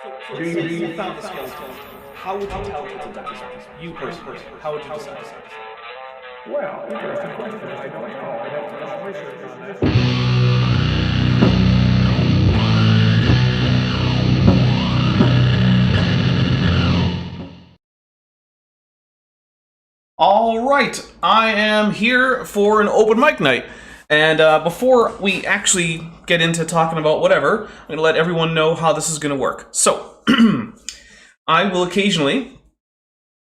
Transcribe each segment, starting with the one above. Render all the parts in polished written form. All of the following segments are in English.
So let's say you found a skeleton. How would you tell it's a dinosaur? You personally, how would you decide? Well, interesting question. I don't know. I'd have to do some research on that. All right, I am here for an open mic night. And before we actually get into talking about whatever, I'm going to let everyone know how this is going to work. So, I will occasionally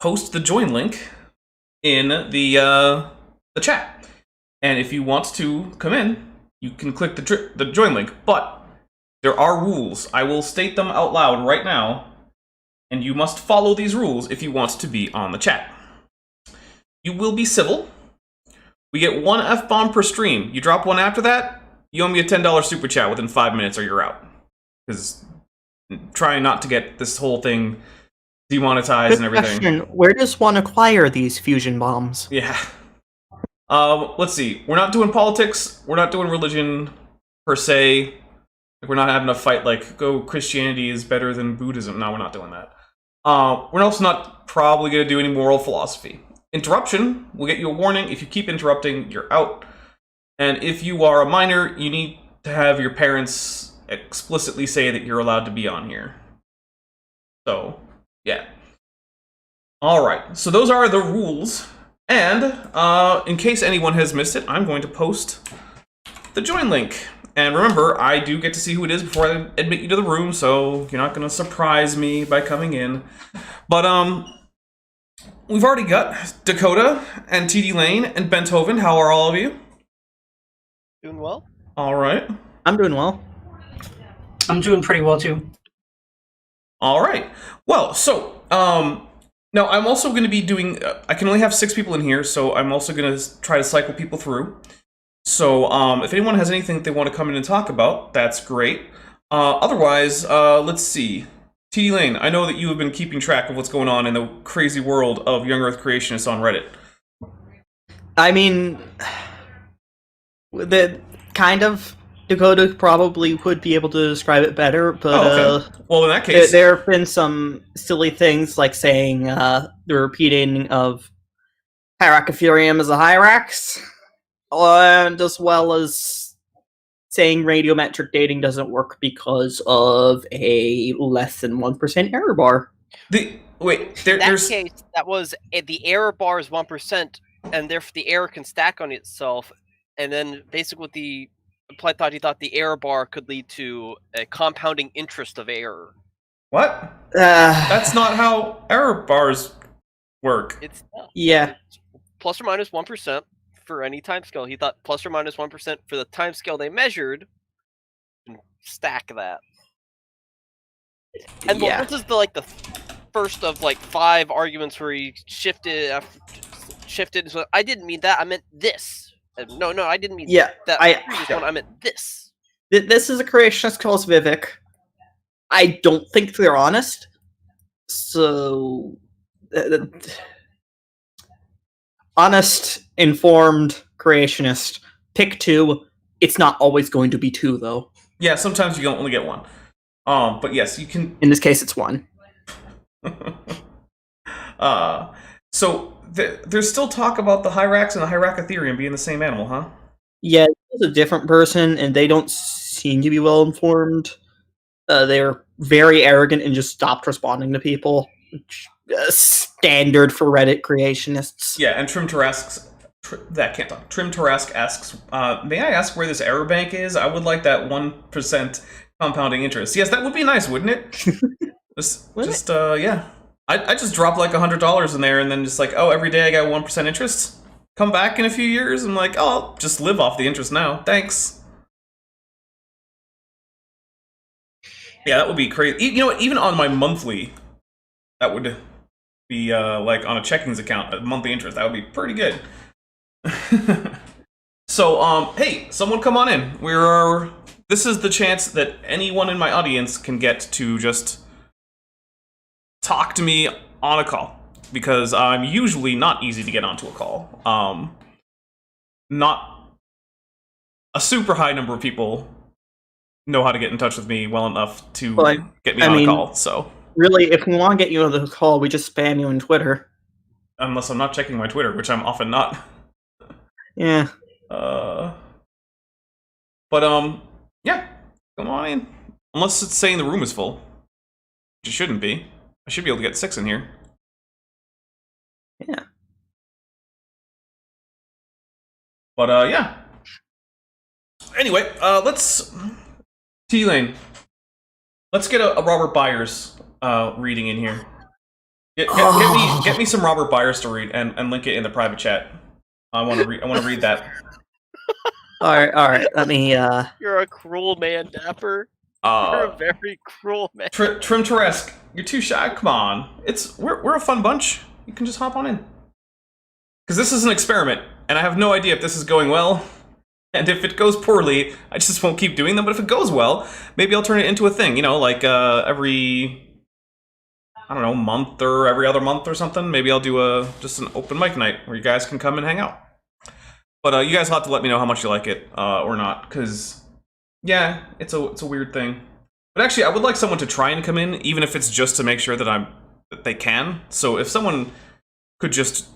post the join link in the chat. And if you want to come in, you can click the join link. But there are rules. I will state them out loud right now. And you must follow these rules if you want to be on the chat. You will be civil. We get one F-bomb per stream. You drop one after that, you owe me a $10 super chat within 5 minutes or you're out. Because trying not to get this whole thing demonetized and everything. Question, where does one acquire these fusion bombs? Yeah. Let's see. We're not doing politics. We're not doing religion, per se. We're not having a fight like, go, Christianity is better than Buddhism. No, we're not doing that. We're also not probably going to do any moral philosophy. Interruption will get you a warning. If you keep interrupting, you're out. And if you are a minor, you need to have your parents explicitly say that you're allowed to be on here. So, yeah. Alright, so those are the rules. And, in case anyone has missed it, I'm going to post the join link. And remember, I do get to see who it is before I admit you to the room, so you're not going to surprise me by coming in. But, we've already got Dakota and TD Lane and Benthoven. How are all of you? Doing well. All right. I'm doing well. I'm doing pretty well, too. All right. Well, so, now I'm also going to be doing, I can only have 6 people in here, so I'm also going to try to cycle people through. So, if anyone has anything that they want to come in and talk about, that's great. Otherwise, let's see. TD Lane, I know that you have been keeping track of what's going on in the crazy world of Young Earth Creationists on Reddit. I mean, the kind of Dakota probably would be able to describe it better, but okay. Well, in that case, there have been some silly things like saying the repeating of Hyracotherium as a Hyrax, and as well as saying radiometric dating doesn't work because of a less than 1% error bar. There's... In that case, that was the error bar is 1%, and therefore the error can stack on itself. And then basically, what the applied thought, he thought the error bar could lead to a compounding interest of error. What? That's not how error bars work. It's yeah, plus or minus 1%. For any timescale, he thought plus or minus 1% for the timescale they measured, and stack that. And yeah. this is the first of 5 arguments where he shifted. So I didn't mean that. I meant this. No, I didn't mean that. I meant this. This is a creationist calls Vivek. I don't think they're honest. So, honest, informed creationist. Pick 2. It's not always going to be 2, though. Yeah, sometimes you can only get 1. But yes, you can... In this case, it's 1. So, there's still talk about the Hyrax and the Hyracotherium being the same animal, huh? Yeah, it's a different person, and they don't seem to be well-informed. They're very arrogant and just stopped responding to people. Standard for Reddit creationists. Yeah, and Trim Tarask asks, may I ask where this error bank is? I would like that 1% compounding interest. Yes, that would be nice, wouldn't it? Yeah. I just drop $100 in there and then just every day I got 1% interest. Come back in a few years and I'll just live off the interest now. Thanks. Yeah, that would be crazy. You know what? Even on my monthly, that would be on a checkings account, a monthly interest. That would be pretty good. So, hey, someone come on in. This is the chance that anyone in my audience can get to just talk to me on a call, because I'm usually not easy to get onto a call. Not a super high number of people know how to get in touch with me well enough to But, get me I on mean- a call. So Really, if we want to get you on the call, we just spam you on Twitter. unless I'm not checking my Twitter, which I'm often not. Yeah. But yeah, come on in. Unless it's saying the room is full, which it shouldn't be. I should be able to get 6 in here. Yeah. But yeah. Anyway, let's T-Lane. Let's get a Robert Byers reading in here. Get me some Robert Byers to read and link it in the private chat. I want to read that. All right. Let me. You're a cruel man, Dapper. You're a very cruel man. Trim Teresk, you're too shy. Come on, we're a fun bunch. You can just hop on in. Because this is an experiment, and I have no idea if this is going well. And if it goes poorly, I just won't keep doing them. But if it goes well, maybe I'll turn it into a thing. You know, like every, I don't know, month or every other month or something. Maybe I'll do just an open mic night where you guys can come and hang out. But you guys will have to let me know how much you like it or not, because yeah, it's a weird thing. But actually, I would like someone to try and come in, even if it's just to make sure that they can. So if someone could just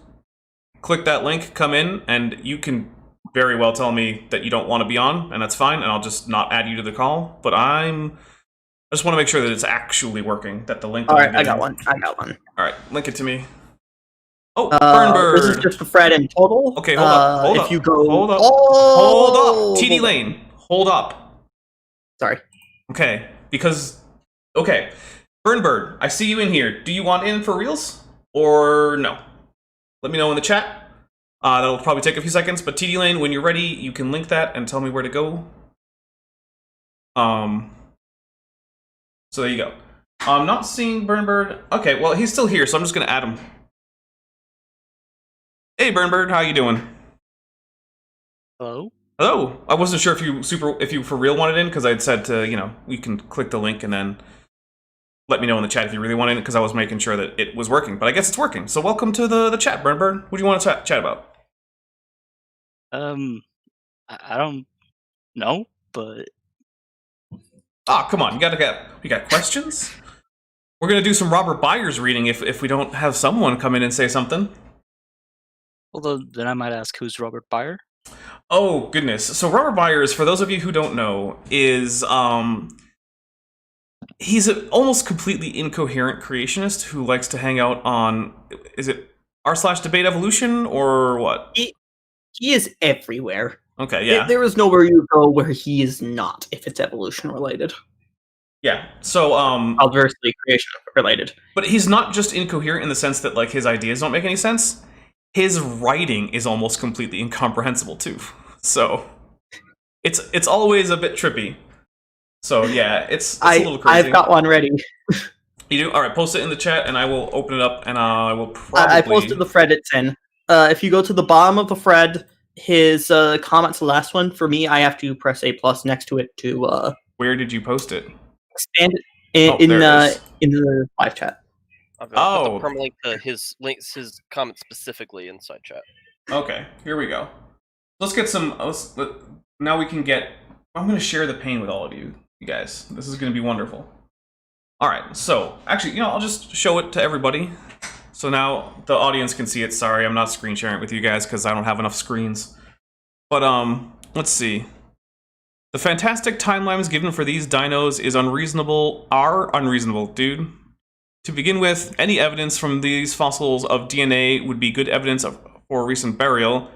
click that link, come in, and you can very well tell me that you don't want to be on, and that's fine, and I'll just not add you to the call. But I just want to make sure that it's actually working, that the link... All right, I got one. All right, link it to me. Oh, Burnbird! This is just for Fred in total. Okay, hold up. If you go... Hold up. Oh! Hold up. TD Lane, hold up. Sorry. Okay, because... Okay, Burnbird, I see you in here. Do you want in for reals? Or no? Let me know in the chat. That'll probably take a few seconds, but TD Lane, when you're ready, you can link that and tell me where to go. So there you go. I'm not seeing Burnbird. Okay, well, he's still here, so I'm just gonna add him. Hey, Burnbird, how you doing? Hello? Hello. I wasn't sure if you for real wanted in, because I'd said to, you can click the link and then let me know in the chat if you really want in, because I was making sure that it was working. But I guess it's working. So welcome to the chat, Burnbird. What do you want to chat about? I don't know, but Ah, come on, you got questions? We're gonna do some Robert Byers reading if we don't have someone come in and say something. although then I might ask, who's Robert Byer? Oh goodness. So Robert Byers, for those of you who don't know, is he's an almost completely incoherent creationist who likes to hang out on, is it r/debate evolution or what? He is everywhere. Okay, yeah. There is nowhere you go where he is not, if it's evolution related. Yeah. So Adversely creation related. but he's not just incoherent in the sense that like his ideas don't make any sense. His writing is almost completely incomprehensible too. So it's always a bit trippy. So yeah, it's a little crazy. I've got one ready. You do? Alright, post it in the chat and I will open it up and I will probably... I posted the thread it's in. If you go to the bottom of the thread, his comment to the last one, for me, I have to press A+ next to it to Where did you post it? expand it in the live chat. I'm gonna put Oh. the permalink to his comment specifically inside chat. Okay, here we go. Let's get some... now we can get... I'm going to share the pain with all of you guys. This is going to be wonderful. Alright, so, actually, I'll just show it to everybody. So now the audience can see it. Sorry, I'm not screen sharing it with you guys because I don't have enough screens. But, let's see. The fantastic timelines given for these dinos are unreasonable, dude. To begin with, any evidence from these fossils of DNA would be good evidence for recent burial.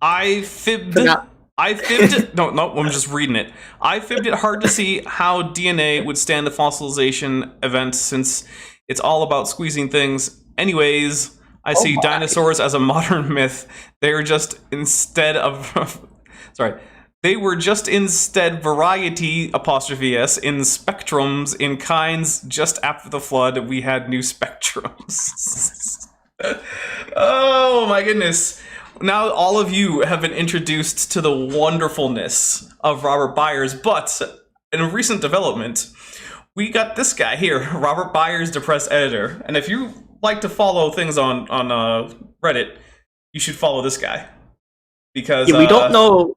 I fibbed. No, I'm just reading it. I fibbed it hard to see how DNA would stand the fossilization event since it's all about squeezing things. Anyways, I see dinosaurs as a modern myth. They were just instead variety '(s) in spectrums in kinds. Just after the flood, we had new spectrums. Oh my goodness. Now all of you have been introduced to the wonderfulness of Robert Byers, but in a recent development, we got this guy here, Robert Byers, Depressed Editor. And if you like to follow things on Reddit, you should follow this guy. Because we don't know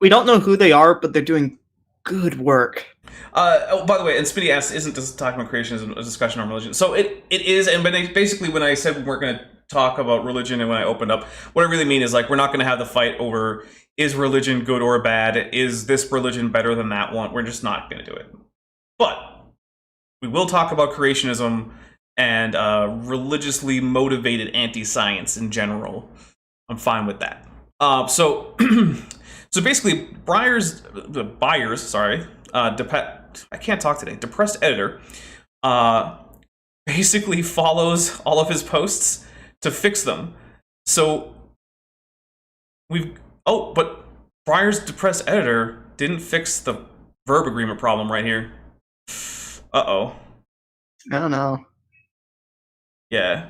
We don't know who they are, but they're doing good work. Oh, by the way, and Spitty asks, isn't this talking about creationism a discussion on religion? So it is, and basically when I said we weren't going to talk about religion and when I opened up, what I really mean is like we're not going to have the fight over is religion good or bad, is this religion better than that one? We're just not going to do it. But we will talk about creationism and religiously motivated anti-science in general. I'm fine with that. So basically, Byers, I can't talk today. Depressed editor, basically follows all of his posts to fix them. So but Byers' depressed editor didn't fix the verb agreement problem right here. Uh-oh. I don't know. Yeah.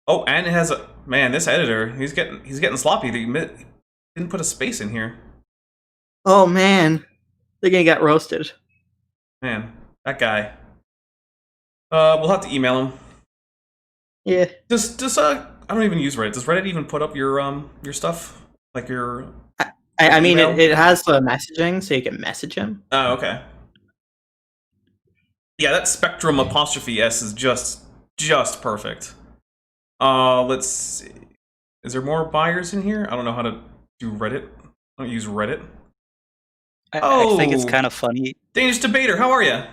Oh, and it has this editor, he's getting sloppy. He didn't put a space in here. Oh man, they're gonna get roasted. Man, that guy. We'll have to email him. Yeah. I don't even use Reddit. Does Reddit even put up your stuff? Like your I mean, email? it has the messaging, so you can message him. Oh, okay. Yeah, that Spectrum apostrophe S is just perfect. Let's see. Is there more Byers in here? I don't know how to do Reddit. I don't use Reddit. I think it's kind of funny. Danish Debater, how are you?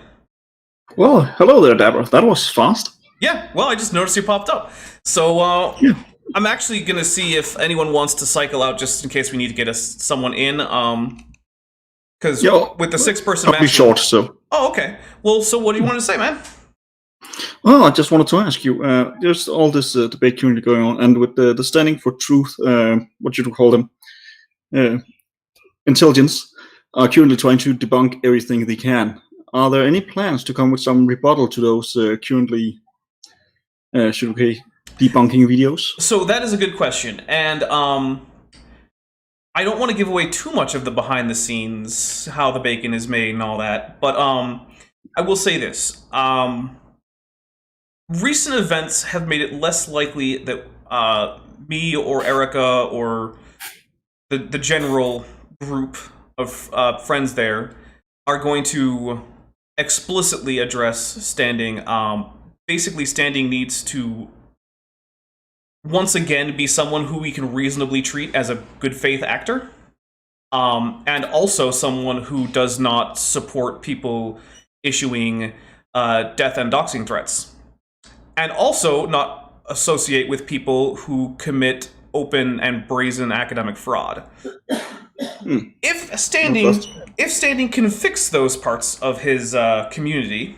Well, hello there, Deborah. That was fast. Yeah, well, I just noticed you popped up. So, Yeah. I'm actually going to see if anyone wants to cycle out just in case we need to get someone in. Because with the 6-person match... I'll be short, so... Oh, okay. Well, so what do you want to say, man? Well, I just wanted to ask you, there's all this debate currently going on, and with the Standing for Truth, what should we call them? Intelligence, are currently trying to debunk everything they can. Are there any plans to come with some rebuttal to those currently, should we say, debunking videos? So that is a good question, and I don't want to give away too much of the behind the scenes, how the bacon is made and all that, but I will say this. Recent events have made it less likely that me or Erica or the general group of friends there are going to explicitly address Standing. Basically, Standing needs to once again be someone who we can reasonably treat as a good faith actor, and also someone who does not support people issuing death and doxing threats, and also not associate with people who commit open and brazen academic fraud. If Standing can fix those parts of his community,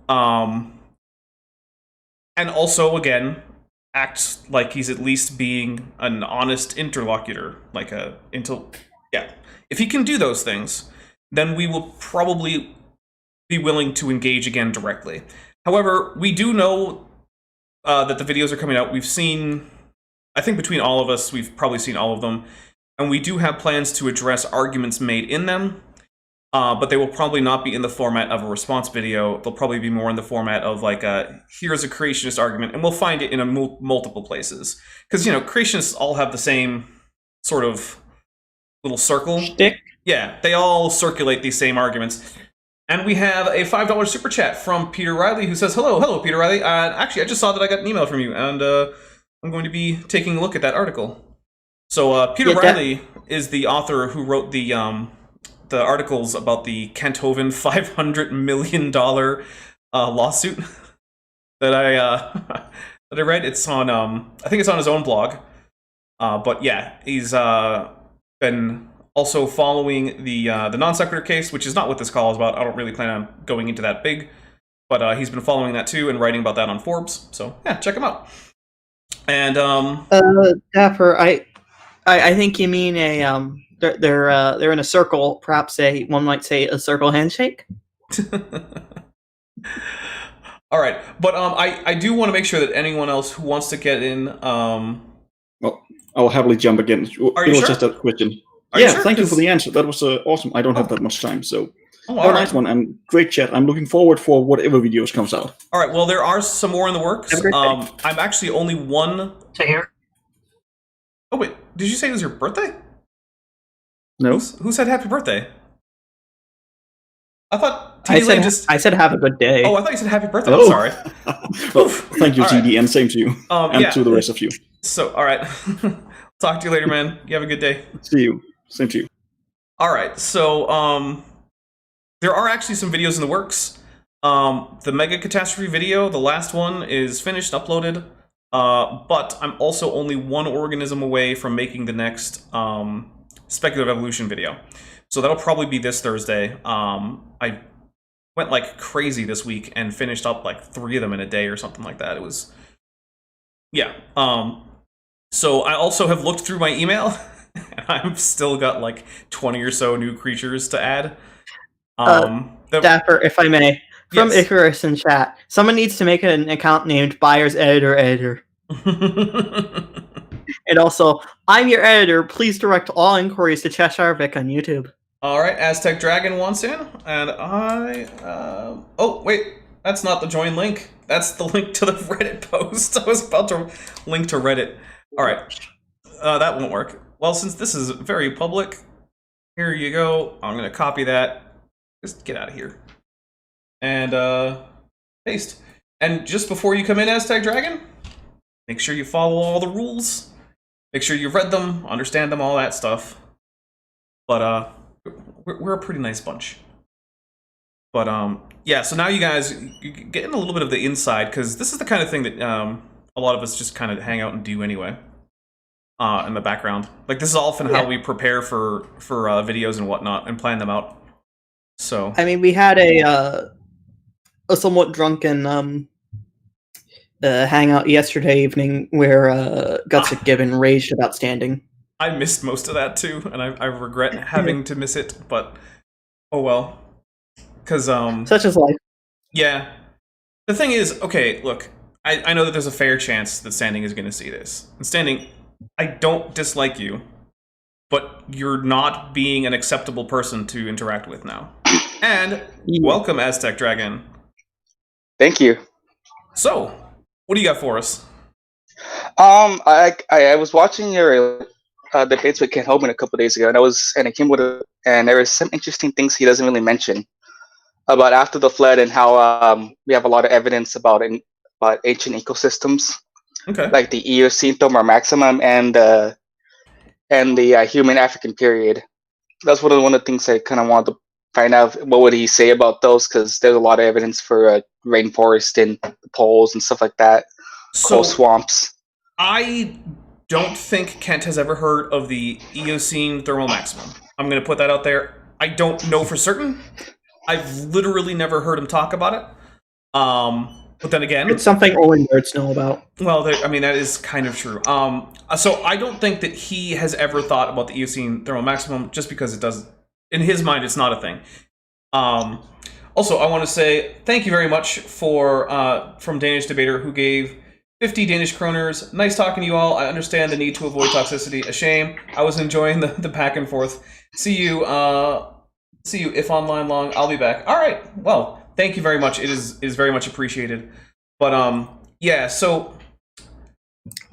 and also again act like he's at least being an honest interlocutor, like if he can do those things, then we will probably be willing to engage again directly. However, we do know that the videos are coming out. We've seen, I think between all of us, we've probably seen all of them, and we do have plans to address arguments made in them, but they will probably not be in the format of a response video. They'll probably be more in the format of like here's a creationist argument, and we'll find it in multiple places. Because, creationists all have the same sort of little circle. Shtick. Yeah, they all circulate these same arguments. And we have a $5 super chat from Peter Riley, who says, hello, Peter Riley. Actually, I just saw that I got an email from you, and I'm going to be taking a look at that article. So Peter Riley is the author who wrote the articles about the Kenthoven $500 million lawsuit that I read. It's on, I think it's on his own blog. But yeah, he's been also following the non sequitur case, which is not what this call is about. I don't really plan on going into that big, but he's been following that too and writing about that on Forbes. So yeah, check him out. And Dapper, I think you mean a they're in a circle, perhaps one might say a circle handshake. All right, but I do want to make sure that anyone else who wants to get in. Well, I'll happily jump again. Are you sure? Just a question. Are you Yeah, sure? thank you for the answer. That was awesome. I don't have that much time, so Oh, have a nice one and great chat. I'm looking forward for whatever videos comes out. All right. Well, there are some more in the works. Have a great day. I'm actually only one. To here. Oh wait, did you say it was your birthday? No. Who said happy birthday? I thought I TD Lane said, just. I said have a good day. Oh, I thought you said happy birthday. Oh. I'm sorry. Well, thank you, All TD, right. and same to you, and Yeah. to the rest of you. So, all right. Talk to you later, man. You have a good day. See you. Same to you. All right. So, there are actually some videos in the works. The Mega Catastrophe video, the last one, is finished, uploaded. But I'm also only one organism away from making the next Speculative Evolution video. So that'll probably be this Thursday. I went like crazy this week and finished up like 3 of them in a day or something like that. It was... Yeah. So I also have looked through my email, and I've still got like 20 or so new creatures to add. Dapper, if I may, from Yes. Icarus in chat, someone needs to make an account named Byers Editor. And also, I'm your editor. Please direct all inquiries to Cheshire Vic on YouTube. All right, Aztec Dragon wants in, and I... oh, wait, that's not the join link. That's the link to the Reddit post. I was about to link to Reddit. All right, that won't work. Well, since this is very public, here you go. I'm going to copy that. Just get out of here. And, paste. And just before you come in, Aztec Dragon, make sure you follow all the rules. Make sure you've read them, understand them, all that stuff. But, we're a pretty nice bunch. But, yeah, so now you guys, you're getting a little bit of the inside, because this is the kind of thing that, a lot of us just kind of hang out and do anyway. In the background. Like, this is often how we prepare for videos and whatnot, and plan them out. So. I mean, we had a somewhat drunken hangout yesterday evening where Gutsick Gibbon raged about standing. I missed most of that too, and I regret having to miss it, but oh well. Because, Such is life. yeah. The thing is, okay, look, I know that there's a fair chance that Standing is going to see this. And Standing, I don't dislike you, but you're not being an acceptable person to interact with now. And welcome, Aztec Dragon. Thank you. So, what do you got for us? I was watching your debates with Ken Hoban a couple days ago, and it came with and there was some interesting things he doesn't really mention about after the flood and how we have a lot of evidence about ancient ecosystems, Okay. like the Eocene Thermal Maximum and the Human African period. That's one of the things I kind of wanted to find out. What would he say about those? Because there's a lot of evidence for rainforest and the poles and stuff like that, coal swamps. I don't think Kent has ever heard of the Eocene Thermal Maximum. I'm going to put that out there. I don't know for certain. I've literally never heard him talk about it. But then again, It's something only nerds know about. well, I mean, that is kind of true. So I don't think that he has ever thought about the Eocene Thermal Maximum, just because it does, in his mind, it's not a thing. Also, I want to say thank you very much from Danish Debater, who gave 50 Danish kroners. Nice talking to you all. I understand the need to avoid toxicity. A shame. I was enjoying the back and forth. See you if online long. I'll be back. All right. Well, thank you very much. It is very much appreciated. But yeah. So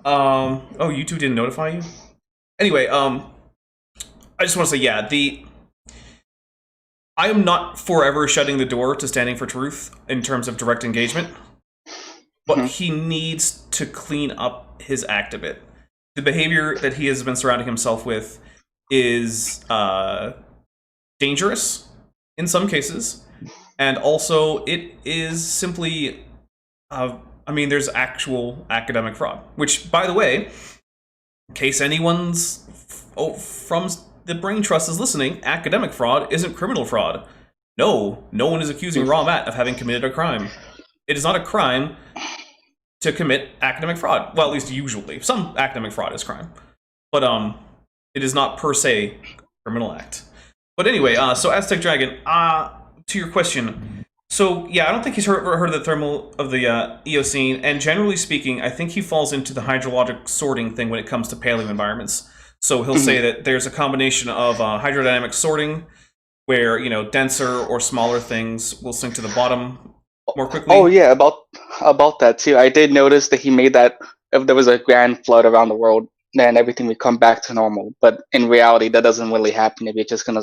oh, YouTube didn't notify you? Anyway, I just want to say, yeah, I am not forever shutting the door to Standing for Truth in terms of direct engagement, but he needs to clean up his act a bit. The behavior that he has been surrounding himself with is dangerous in some cases, and also it is simply, I mean, there's actual academic fraud, which, by the way, in case anyone's from the Brain Trust is listening, academic fraud isn't criminal fraud. No one is accusing Raw Matt of having committed a crime. It is not a crime to commit academic fraud. Well, at least usually. Some academic fraud is crime. But it is not per se a criminal act. But anyway, so Aztec Dragon, to your question. So yeah, I don't think he's heard of the Eocene, and generally speaking, I think he falls into the hydrologic sorting thing when it comes to paleo-environments. So he'll say that there's a combination of hydrodynamic sorting, where, you know, denser or smaller things will sink to the bottom more quickly. Oh yeah, about that too. I did notice that he made that if there was a grand flood around the world, then everything would come back to normal. But in reality, that doesn't really happen if you're just gonna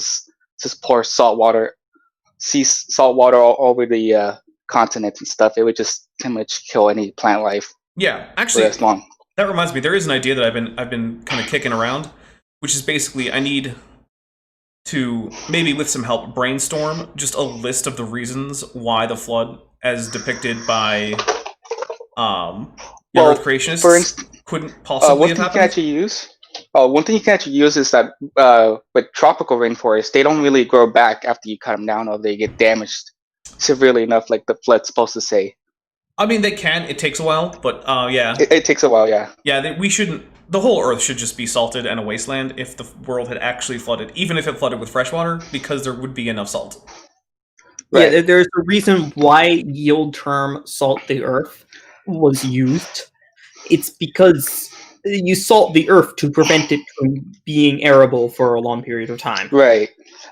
just pour salt water all over the continent and stuff. It would just pretty much kill any plant life. Yeah, For actually, as long. that reminds me. There is an idea that I've been kind of kicking around, which is basically I need to, maybe with some help, brainstorm just a list of the reasons why the flood, as depicted by Well, Earth creationists, for instance, couldn't possibly one have thing you can happened. actually use. One thing you can actually use is that with tropical rainforests, they don't really grow back after you cut them down, or they get damaged severely enough, like the flood's supposed to say. I mean, they can. It takes a while, but yeah. It takes a while, yeah. Yeah, we shouldn't. The whole Earth should just be salted and a wasteland if the world had actually flooded, even if it flooded with fresh water, because there would be enough salt. Right. Yeah, there's a reason why the old term "salt the earth" was used. It's because you salt the earth to prevent it from being arable for a long period of time. Right.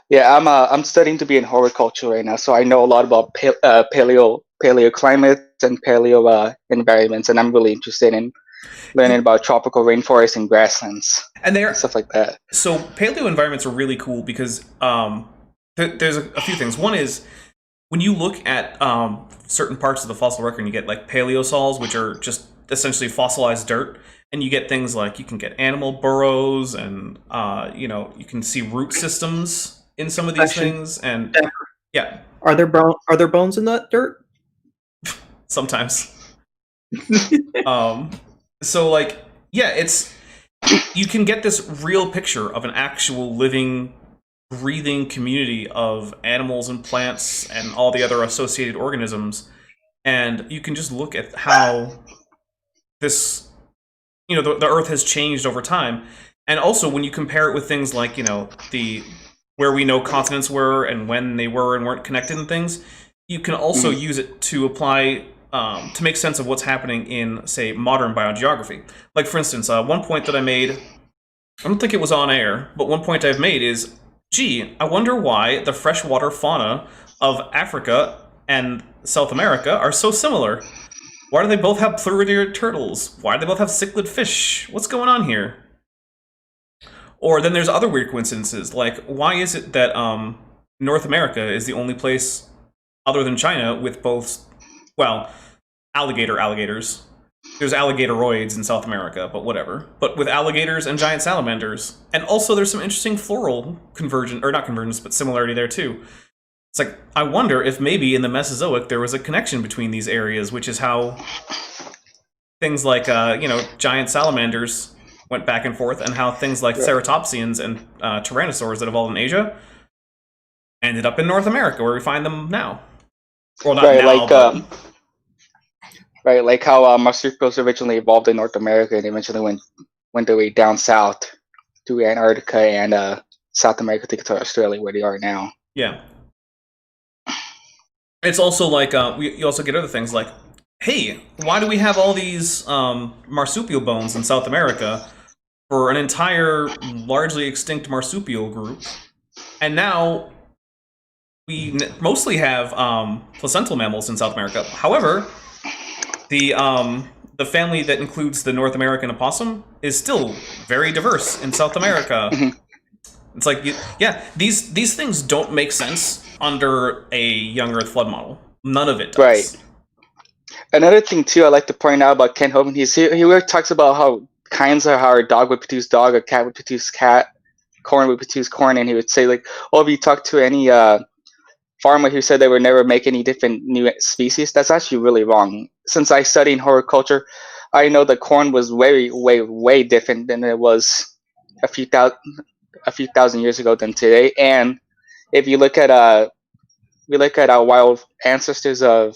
Yeah, I'm studying to be in horticulture right now, so I know a lot about paleoclimates and paleo environments, and I'm really interested in learning about tropical rainforests and grasslands And and stuff like that. So paleo environments are really cool because there's a few things. One is when you look at certain parts of the fossil record, you get like paleosols, which are just essentially fossilized dirt, and you get things like you can get animal burrows, and you can see root systems in some of these things, and yeah, Are there bones in that dirt? sometimes. So like, yeah, you can get this real picture of an actual living, breathing community of animals and plants and all the other associated organisms, and you can just look at how this, the Earth has changed over time. And also when you compare it with things like, where we know continents were and when they were and weren't connected and things, you can also use it to apply to make sense of what's happening in, say, modern biogeography. Like, for instance, one point that I made, I don't think it was on air, but one point I've made is, gee, I wonder why the freshwater fauna of Africa and South America are so similar. Why do they both have pleurodira turtles? Why do they both have cichlid fish? What's going on here? Or then there's other weird coincidences, like why is it that North America is the only place other than China with both, well, alligators. There's alligatoroids in South America, but whatever. But with alligators and giant salamanders. And also there's some interesting floral but similarity there too. It's like, I wonder if maybe in the Mesozoic there was a connection between these areas, which is how things like, giant salamanders went back and forth, and how things like ceratopsians and tyrannosaurs that evolved in Asia ended up in North America, where we find them now. Well, not now, but... Right, like how marsupials originally evolved in North America and eventually went their way down south to Antarctica and South America to get to Australia, where they are now. Yeah. It's also like, you also get other things like, hey, why do we have all these marsupial bones in South America for an entire largely extinct marsupial group? And now we mostly have placental mammals in South America. However, the family that includes the North American opossum is still very diverse in South America. It's like, yeah, these things don't make sense under a young Earth flood model. None of it does. Right. Another thing too, I like to point out about Ken Hovind, he really talks about how kinds are how a dog would produce dog, a cat would produce cat, corn would produce corn, and he would say like, oh, if you talk to any farmer who said they would never make any different new species, that's actually really wrong. Since I study in horticulture, I know that corn was way, way, way different than it was a few thousand years ago than today. And if you look at our wild ancestors of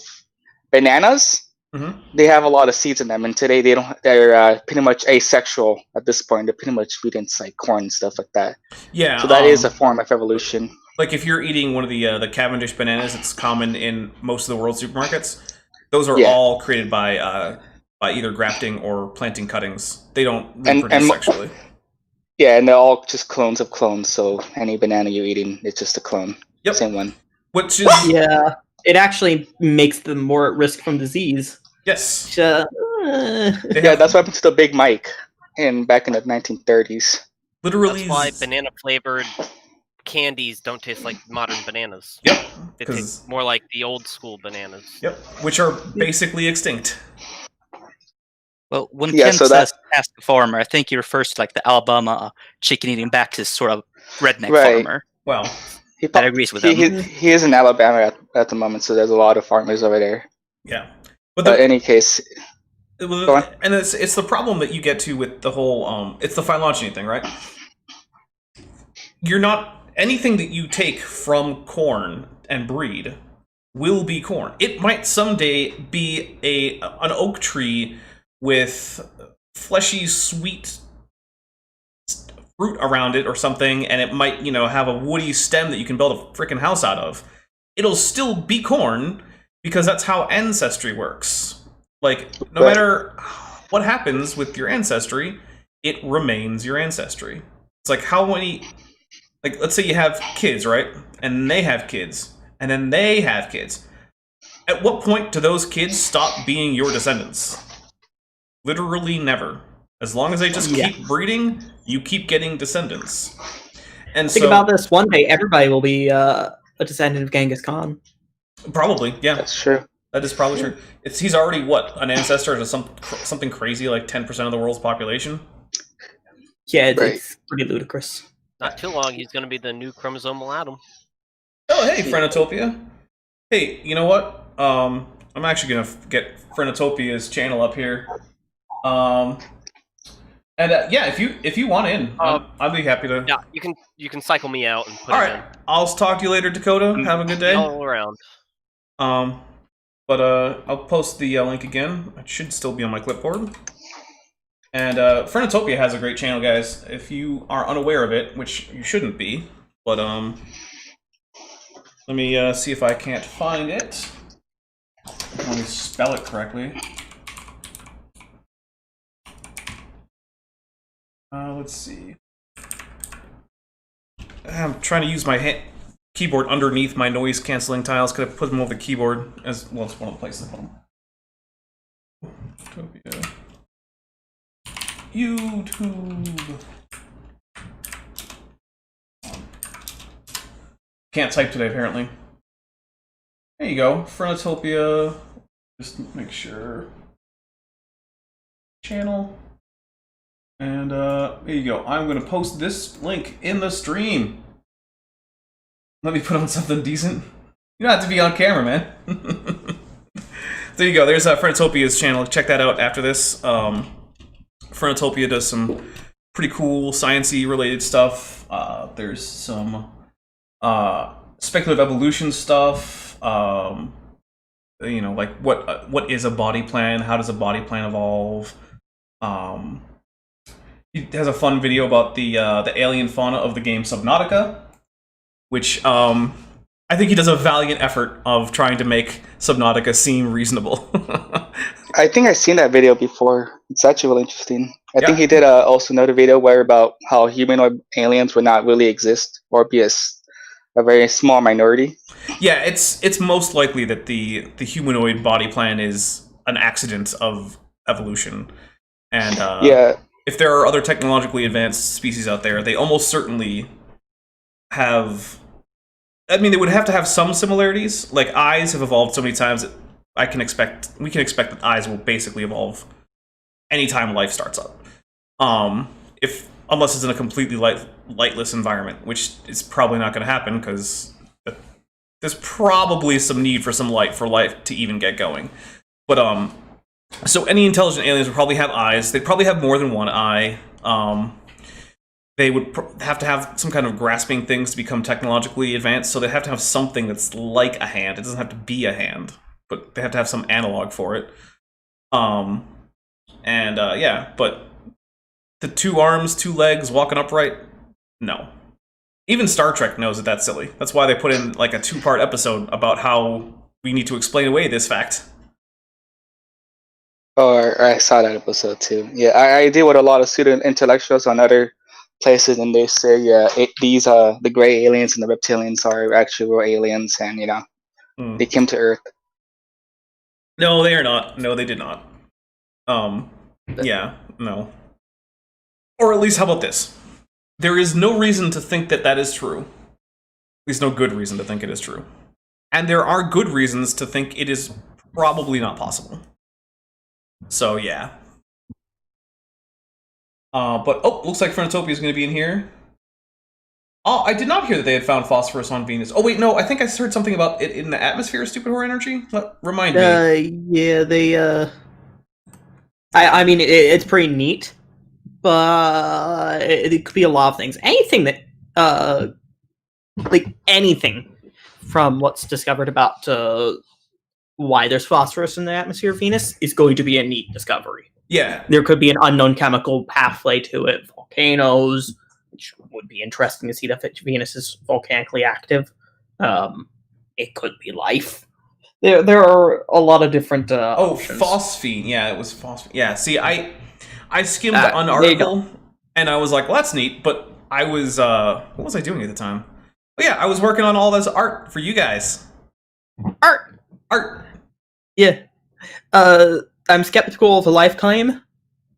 bananas, they have a lot of seeds in them, and today they're pretty much asexual at this point. They're pretty much feeding like corn and stuff like that. Yeah. So that is a form of evolution. Like if you're eating one of the Cavendish bananas, it's common in most of the world supermarkets. Those are all created by either grafting or planting cuttings. They don't reproduce sexually. Yeah, and they're all just clones of clones. So any banana you're eating, it's just a clone. Yep. Same one. Which is it actually makes them more at risk from disease. Yes. Yeah, that's what happened to the Big Mike. back in the 1930s. Literally. That's why banana flavored candies don't taste like modern bananas. Yep. They 'cause- taste more like the old school bananas. Yep. Which are basically extinct. Well, when Yeah, Ken so says past the farmer, I think he refers to like the Alabama chicken eating Baptist sort of redneck Right. farmer. Well, He, That agrees with them. he is in Alabama at the moment, so there's a lot of farmers over there. yeah. But But in any case, Go on. and it's the problem that you get to with the whole it's the phylogeny thing, right? You're not anything that you take from corn and breed will be corn. It might someday be an oak tree with fleshy, sweet fruit around it or something, and it might, have a woody stem that you can build a freaking house out of. It'll still be corn because that's how ancestry works. Like, no Right. matter what happens with your ancestry, it remains your ancestry. It's like how many, like, let's say you have kids, right? And they have kids, and then they have kids. At what point do those kids stop being your descendants? Literally never. As long as they just keep breeding, you keep getting descendants. And Think about this. One day, everybody will be a descendant of Genghis Khan. Probably, yeah. that's true. That is probably true. He's already, an ancestor to something crazy like 10% of the world's population? Yeah, Right. it's pretty ludicrous. Not too long, he's going to be the new chromosomal atom. Oh, hey, Frontotopia. Hey, you know what? I'm actually going to get Frontotopia's channel up here. And yeah, if you want in, I'd be happy to. Yeah, you can cycle me out and put All it right, in. I'll talk to you later, Dakota. Have a good day. All around. But I'll post the link again. It should still be on my clipboard. And Frontotopia has a great channel, guys. If you are unaware of it, which you shouldn't be, but let me see if I can't find it. Let me spell it correctly. Let's see. I'm trying to use my keyboard underneath my noise canceling tiles. Could I put them over the keyboard as well? It's one of the places I put them. YouTube. Can't type today, apparently. There you go, Frontotopia. Just make sure. Channel. And there you go. I'm going to post this link in the stream. Let me put on something decent. You don't have to be on camera, man. There you go. There's Frontotopia's channel. Check that out after this. Frontotopia does some pretty cool sciencey related stuff. There's some speculative evolution stuff. Like what is a body plan? How does a body plan evolve? He has a fun video about the alien fauna of the game Subnautica, which I think he does a valiant effort of trying to make Subnautica seem reasonable. I think I've seen that video before. It's actually really interesting. I Yeah. think he did also another video where about how humanoid aliens would not really exist or be a very small minority. Yeah, it's most likely that the humanoid body plan is an accident of evolution, and Yeah, if there are other technologically advanced species out there, they almost certainly have. I mean, they would have to have some similarities. Like eyes have evolved so many times that we can expect that eyes will basically evolve anytime life starts up. Unless it's in a completely lightless environment, which is probably not going to happen because there's probably some need for some light for life to even get going. But so any intelligent aliens would probably have eyes. They'd probably have more than one eye. They would have to have some kind of grasping things to become technologically advanced, so they have to have something that's like a hand. It doesn't have to be a hand, but they have to have some analog for it. Yeah, but the 2 arms, 2 legs, walking upright, no. Even Star Trek knows that that's silly. That's why they put in like a 2-part episode about how we need to explain away this fact. or I saw that episode too. Yeah, I deal with a lot of student intellectuals on other places, and they say, these the gray aliens and the reptilians are actual aliens, and they came to Earth. No, they are not. No, they did not. Yeah, no. Or at least, how about this? There is no reason to think that that is true. At least no good reason to think it is true. And there are good reasons to think it is probably not possible. So, yeah. But, oh, looks like Frontotopia is going to be in here. Oh, I did not hear that they had found phosphorus on Venus. Oh, wait, no, I think I heard something about it in the atmosphere, Stupid Horror Energy. Remind me. Yeah, they, I mean, it's pretty neat, but it could be a lot of things. Anything that, like, anything from what's discovered about why there's phosphorus in the atmosphere of Venus is going to be a neat discovery. Yeah. There could be an unknown chemical pathway to it, volcanoes, which would be interesting to see that Venus is volcanically active. It could be life. There are a lot of different options. Phosphine. Yeah, it was phosphine. Yeah, see, I skimmed an article, and I was like, well, that's neat, but I was, what was I doing at the time? Oh, yeah, I was working on all this art for you guys. Art! Yeah. I'm skeptical of the life claim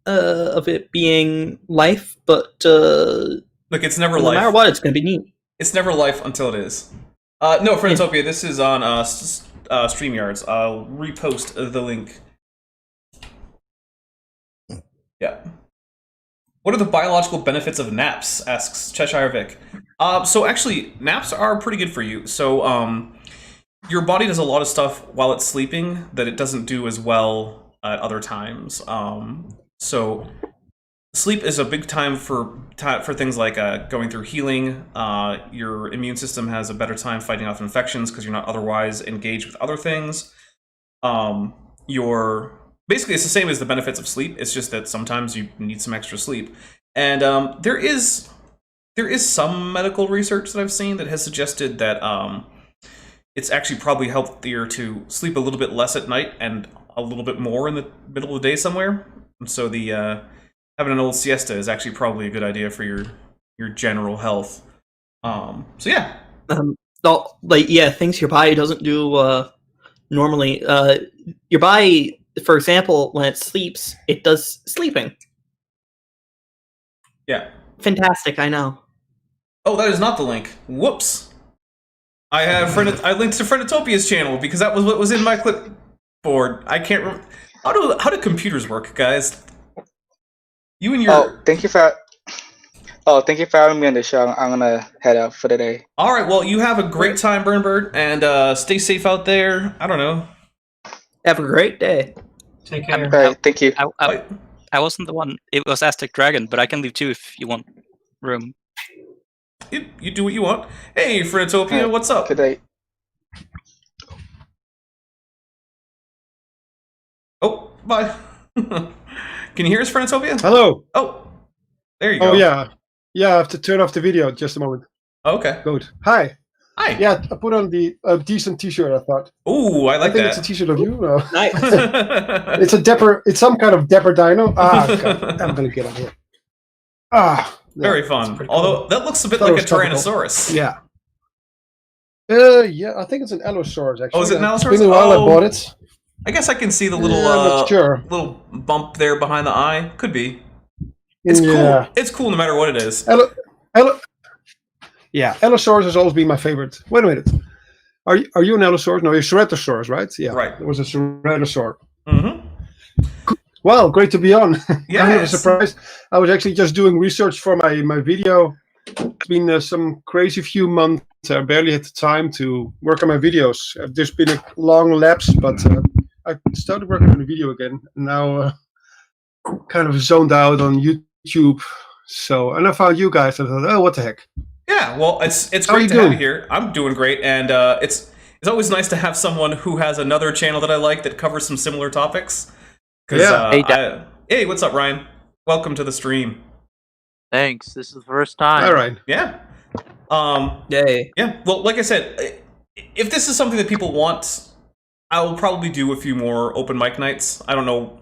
of it being life, but look, it's never no life. No matter what, it's going to be neat. It's never life until it is. No, Frontotopia, this is on StreamYards. I'll repost the link. Yeah. What are the biological benefits of naps? Asks Cheshire Vic. So actually, naps are pretty good for you. So, your body does a lot of stuff while it's sleeping that it doesn't do as well at other times. So sleep is a big time for things like going through healing. Your immune system has a better time fighting off infections because you're not otherwise engaged with other things. Basically, it's the same as the benefits of sleep. It's just that sometimes you need some extra sleep. And there is some medical research that I've seen that has suggested that it's actually probably healthier to sleep a little bit less at night and a little bit more in the middle of the day somewhere. And so the having an old siesta is actually probably a good idea for your general health. So yeah. Things your body doesn't do normally. Your body, for example, when it sleeps, it does sleeping. Yeah. Fantastic, I know. Oh, that is not the link. Whoops. I linked to Frontotopia's channel because that was what was in my clipboard. I can't remember. How do computers work, guys? You and your... thank you for having me on the show. I'm gonna head out for the day. All right, well, you have a great time, Burnbird, and stay safe out there. I don't know. Have a great day. Take care. All right, thank you. I wasn't the one. It was Aztec Dragon, but I can leave too if you want room. You do what you want. Hey, Frontotopia, what's up? Good day. Oh, bye. Can you hear us, Frontotopia? Hello. Oh, there you go. Oh, yeah. Yeah, I have to turn off the video just a moment. Okay. Good. Hi. Hi. Yeah, I put on the decent t-shirt, I thought. Ooh, I like that. I think it's a t-shirt of you. No. Nice. It's some kind of dapper dino. God, I'm going to get on here. Very fun. Cool. Although, that looks a bit like a Tyrannosaurus. Yeah. Yeah, I think it's an Allosaurus, actually. Oh, is it an Allosaurus? It's been a while I bought it. I guess I can see the little little bump there behind the eye. Could be. It's cool. It's cool no matter what it is. Yeah, Allosaurus has always been my favorite. Wait a minute. Are you an Allosaurus? No, you're Ceratosaurus, right? Yeah. Right. There was a Ceratosaur. Mm-hmm. Well, great to be on. Yeah. I'm really surprised. I was actually just doing research for my video. It's been some crazy few months. I barely had the time to work on my videos. There's been a long lapse, but I started working on the video again. Now, kind of zoned out on YouTube. And I found you guys. And I thought, oh, what the heck? Yeah, well, it's great to have you here. I'm doing great, and it's always nice to have someone who has another channel that I like that covers some similar topics. Yeah. Hey, what's up, Ryan? Welcome to the stream. Thanks. This is the first time. All right. Yeah. Yay. Yeah. Well, like I said, if this is something that people want, I will probably do a few more open mic nights. I don't know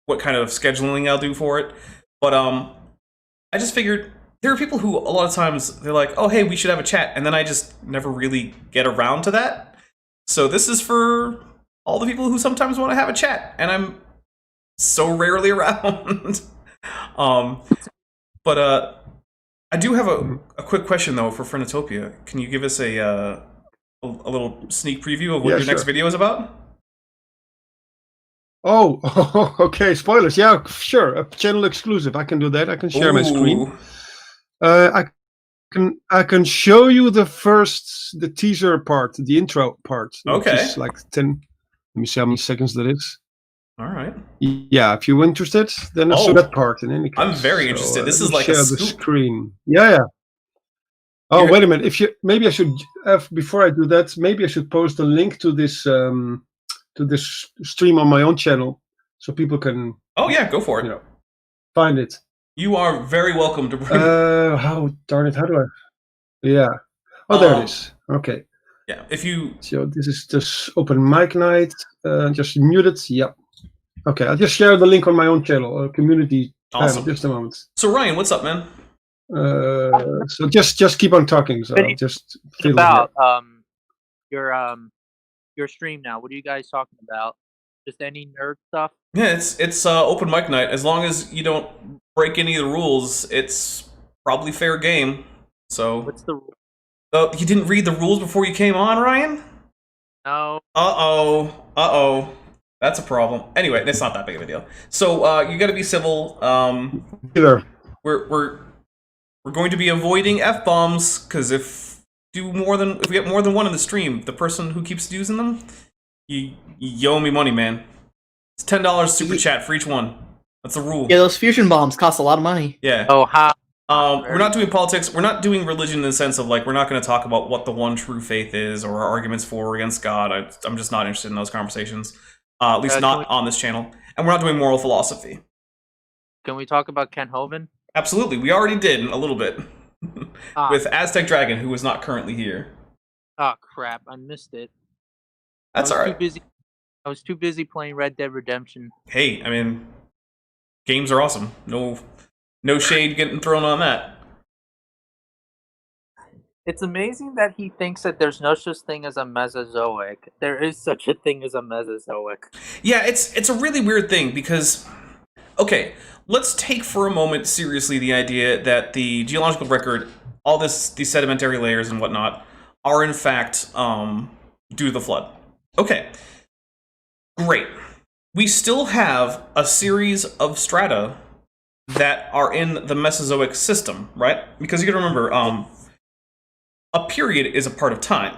what kind of scheduling I'll do for it, but I just figured there are people who a lot of times they're like, oh, hey, we should have a chat, and then I just never really get around to that. So this is for all the people who sometimes want to have a chat, and I'm so rarely around. But I do have a quick question though for Frontotopia. Can you give us a little sneak preview of what your next video is about? Oh, okay. Spoilers. Yeah, sure. A channel exclusive. I can do that. I can share my screen. I can show you the teaser part, the intro part. Okay. Which is like 10. Let me see how many seconds that is. All right. Yeah, if you're interested, then I'll show that part in any case. I'm very interested. This is like share a the scoop. screen. Yeah. Oh, wait a minute. Maybe I should before I do that, maybe I should post a link to this stream on my own channel, so people can. Oh yeah, go for it. Find it. You are very welcome to bring. How darn it? How do I? Yeah. Oh, there it is. Okay. Yeah. If you. So this is just open mic night. Just mute it. Yep. Okay. I'll just share the link on my own channel, community. Awesome. Just a moment. So Ryan, what's up, man? So just keep on talking. So I'll just fill about your stream now. What are you guys talking about? Just any nerd stuff? Yeah, it's open mic night. As long as you don't break any of the rules, it's probably fair game. So what's the rule? Oh, you didn't read the rules before you came on, Ryan? No. Uh-oh. That's a problem. Anyway, it's not that big of a deal. So you got to be civil. Either. We're going to be avoiding F-bombs because if we get more than one in the stream, the person who keeps using them, you owe me money, man. It's $10 super chat for each one. That's the rule. Yeah, those fusion bombs cost a lot of money. Yeah. Oh, how? We're not doing politics. We're not doing religion in the sense of like we're not going to talk about what the one true faith is or our arguments for or against God. I'm just not interested in those conversations. At least not on this channel. And we're not doing moral philosophy. Can we talk about Ken Hovind? Absolutely. We already did a little bit. With Aztec Dragon, who is not currently here. Oh, crap. I missed it. That's alright. I was too busy playing Red Dead Redemption. Hey, I mean, games are awesome. No shade getting thrown on that. It's amazing that he thinks that there's no such thing as a Mesozoic. There is such a thing as a Mesozoic. Yeah, it's a really weird thing because, okay, let's take for a moment seriously the idea that the geological record, all these sedimentary layers and whatnot, are in fact due to the flood. Okay, great. We still have a series of strata that are in the Mesozoic system, right? Because you gotta remember, a period is a part of time.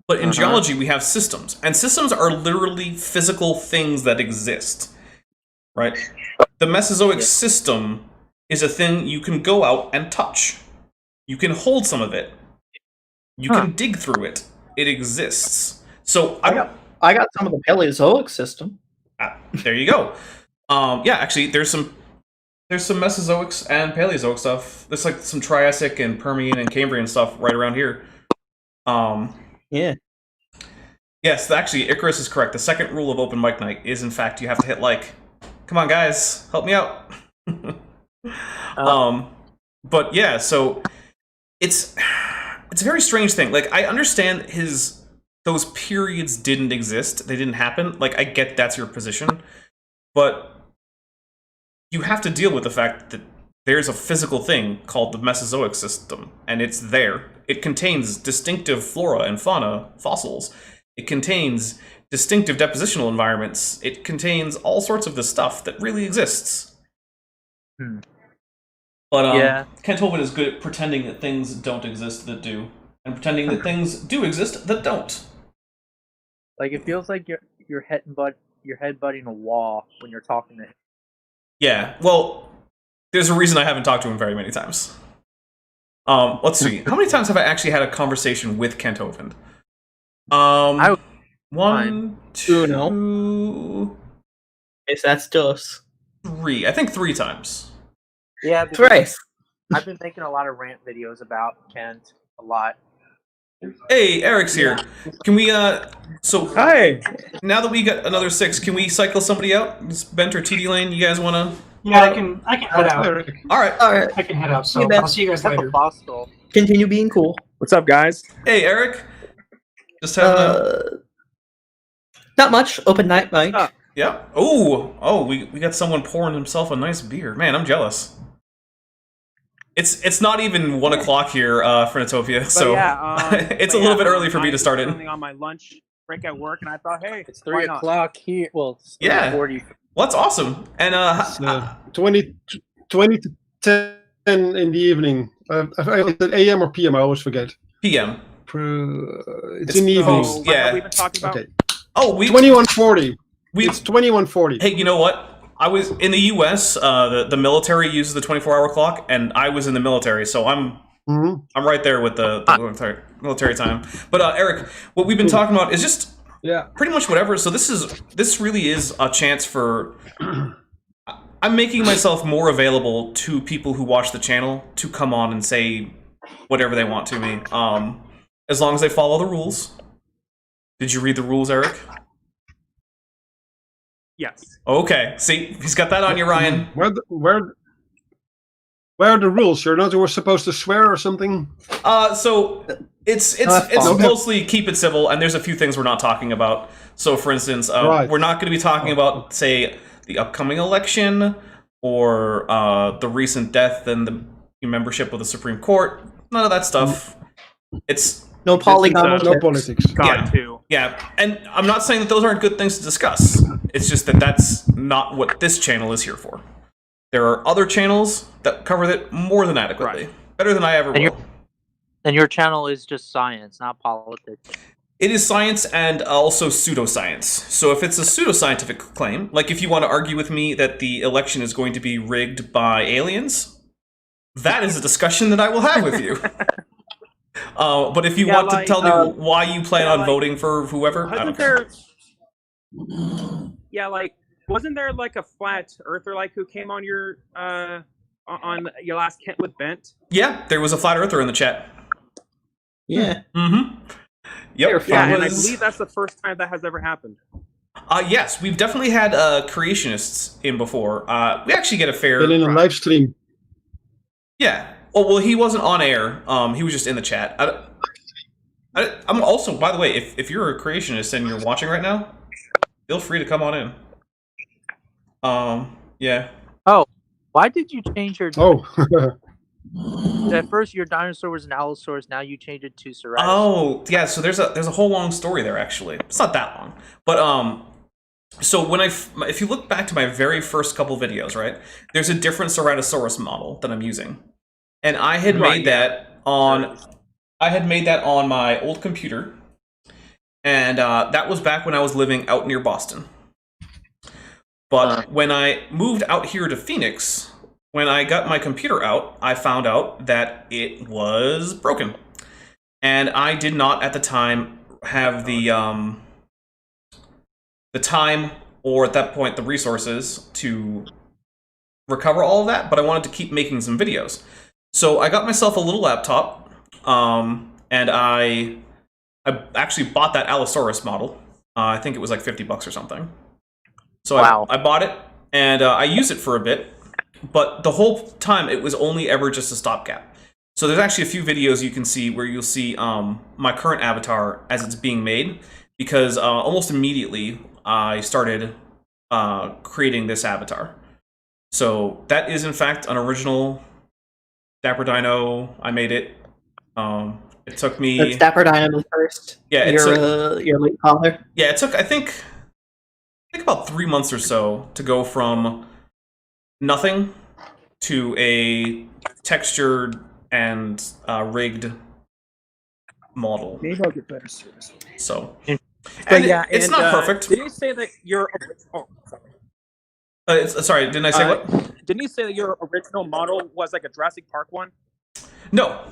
But in geology, we have systems. And systems are literally physical things that exist, right? The Mesozoic system is a thing you can go out and touch. You can hold some of it. You can dig through it. It exists. So I got some of the Paleozoic system. There you go. Yeah, actually, there's some Mesozoics and Paleozoic stuff. There's like some Triassic and Permian and Cambrian stuff right around here. Yeah. Yes, actually, Icarus is correct. The second rule of open mic night is, in fact, you have to hit like. Come on, guys, help me out. But yeah, so it's a very strange thing. Like, I understand those periods didn't exist. They didn't happen. Like, I get that's your position. But you have to deal with the fact that there's a physical thing called the Mesozoic system, and it's there. It contains distinctive flora and fauna, fossils. It contains distinctive depositional environments. It contains all sorts of this stuff that really exists. But Kent Hovind is good at pretending that things don't exist that do, and pretending that things do exist that don't. Like, it feels like you're headbutting a wall when you're talking to him. Yeah, well, there's a reason I haven't talked to him very many times. Let's see. How many times have I actually had a conversation with Kent Hovind? One, two, no. Yes, that's dos. 3. I think 3 times. Yeah, thrice. I've been making a lot of rant videos about Kent a lot. Hey, Eric's here. Can we so hi. Now that we got another 6, can we cycle somebody out? Bent or TD Lane, you guys wanna? Yeah, I can head out. Alright. I can head out, so I'll see you guys later. Continue being cool. What's up, guys? Hey, Eric. Just having not much. Open night, Mike. Yeah. Oh, we got someone pouring himself a nice beer. Man, I'm jealous. It's not even 1 o'clock here, Frontotopia, so it's a little bit early for me to start it. On my lunch break at work, and I thought, hey, It's 3 o'clock here. Well, it's Yeah. 3:40. Well, that's awesome. And 20 to 10 in the evening. Is it AM or PM? I always forget. PM. It's in the evening. So, Yeah. what we've been talking about. Okay. Oh, 21:40. It's 21:40. Hey, you know what? I was in the U.S. The military uses the 24-hour clock, and I was in the military, so I'm right there with the military time. But Eric, what we've been talking about is just pretty much whatever. So this really is a chance for. I'm making myself more available to people who watch the channel to come on and say whatever they want to me, as long as they follow the rules. Did you read the rules, Eric? Yes. Okay. See, he's got that on you, Ryan. Where are the rules? You're not supposed to swear or something? So it's mostly keep it civil, and there's a few things we're not talking about. So, for instance, we're not going to be talking about, say, the upcoming election or the recent death and the membership of the Supreme Court. None of that stuff. It's no polygon, no politics. Yeah, and I'm not saying that those aren't good things to discuss. It's just that that's not what this channel is here for. There are other channels that cover it more than adequately. Better than I ever will. And your channel is just science, not politics. It is science and also pseudoscience. So if it's a pseudoscientific claim, like if you want to argue with me that the election is going to be rigged by aliens, that is a discussion that I will have with you. But if you want to tell me why you plan on voting for whoever, I don't care. Wasn't there like a flat earther who came on your last Kent with Bent? Yeah, there was a flat earther in the chat. Yeah. Yep. Yeah, and I believe that's the first time that has ever happened. Yes, we've definitely had creationists in before. We actually get a fair... Been in a live stream. Yeah. Oh, well, he wasn't on air. He was just in the chat. I'm also, by the way, if you're a creationist and you're watching right now, feel free to come on in. Yeah. Oh, why did you change your... Oh. At first, your dinosaur was an Allosaurus. Now you changed it to Ceratosaurus. Oh, yeah. So there's a whole long story there. Actually, it's not that long, but so if you look back to my very first couple videos, right, there's a different Ceratosaurus model that I'm using, and I had made that on my old computer, and that was back when I was living out near Boston. But when I moved out here to Phoenix. When I got my computer out, I found out that it was broken. And I did not, at the time, have the time, or at that point, the resources to recover all of that, but I wanted to keep making some videos. So I got myself a little laptop, and I actually bought that Allosaurus model. I think it was like $50 or something. So I bought it, and I used it for a bit. But the whole time, it was only ever just a stopgap. So there's actually a few videos you can see where you'll see my current avatar as it's being made, because almost immediately I started creating this avatar. So that is, in fact, an original Dapper Dino. I made it. It took me... That's Dapper Dino first. Yeah, your late father. Yeah, it took, I think about 3 months or so to go from nothing to a textured and rigged model. Maybe I'll get better service. So, it's not perfect. Did you say that your... Oh, sorry. Sorry, didn't I say what? Didn't you say that your original model was like a Jurassic Park one? No.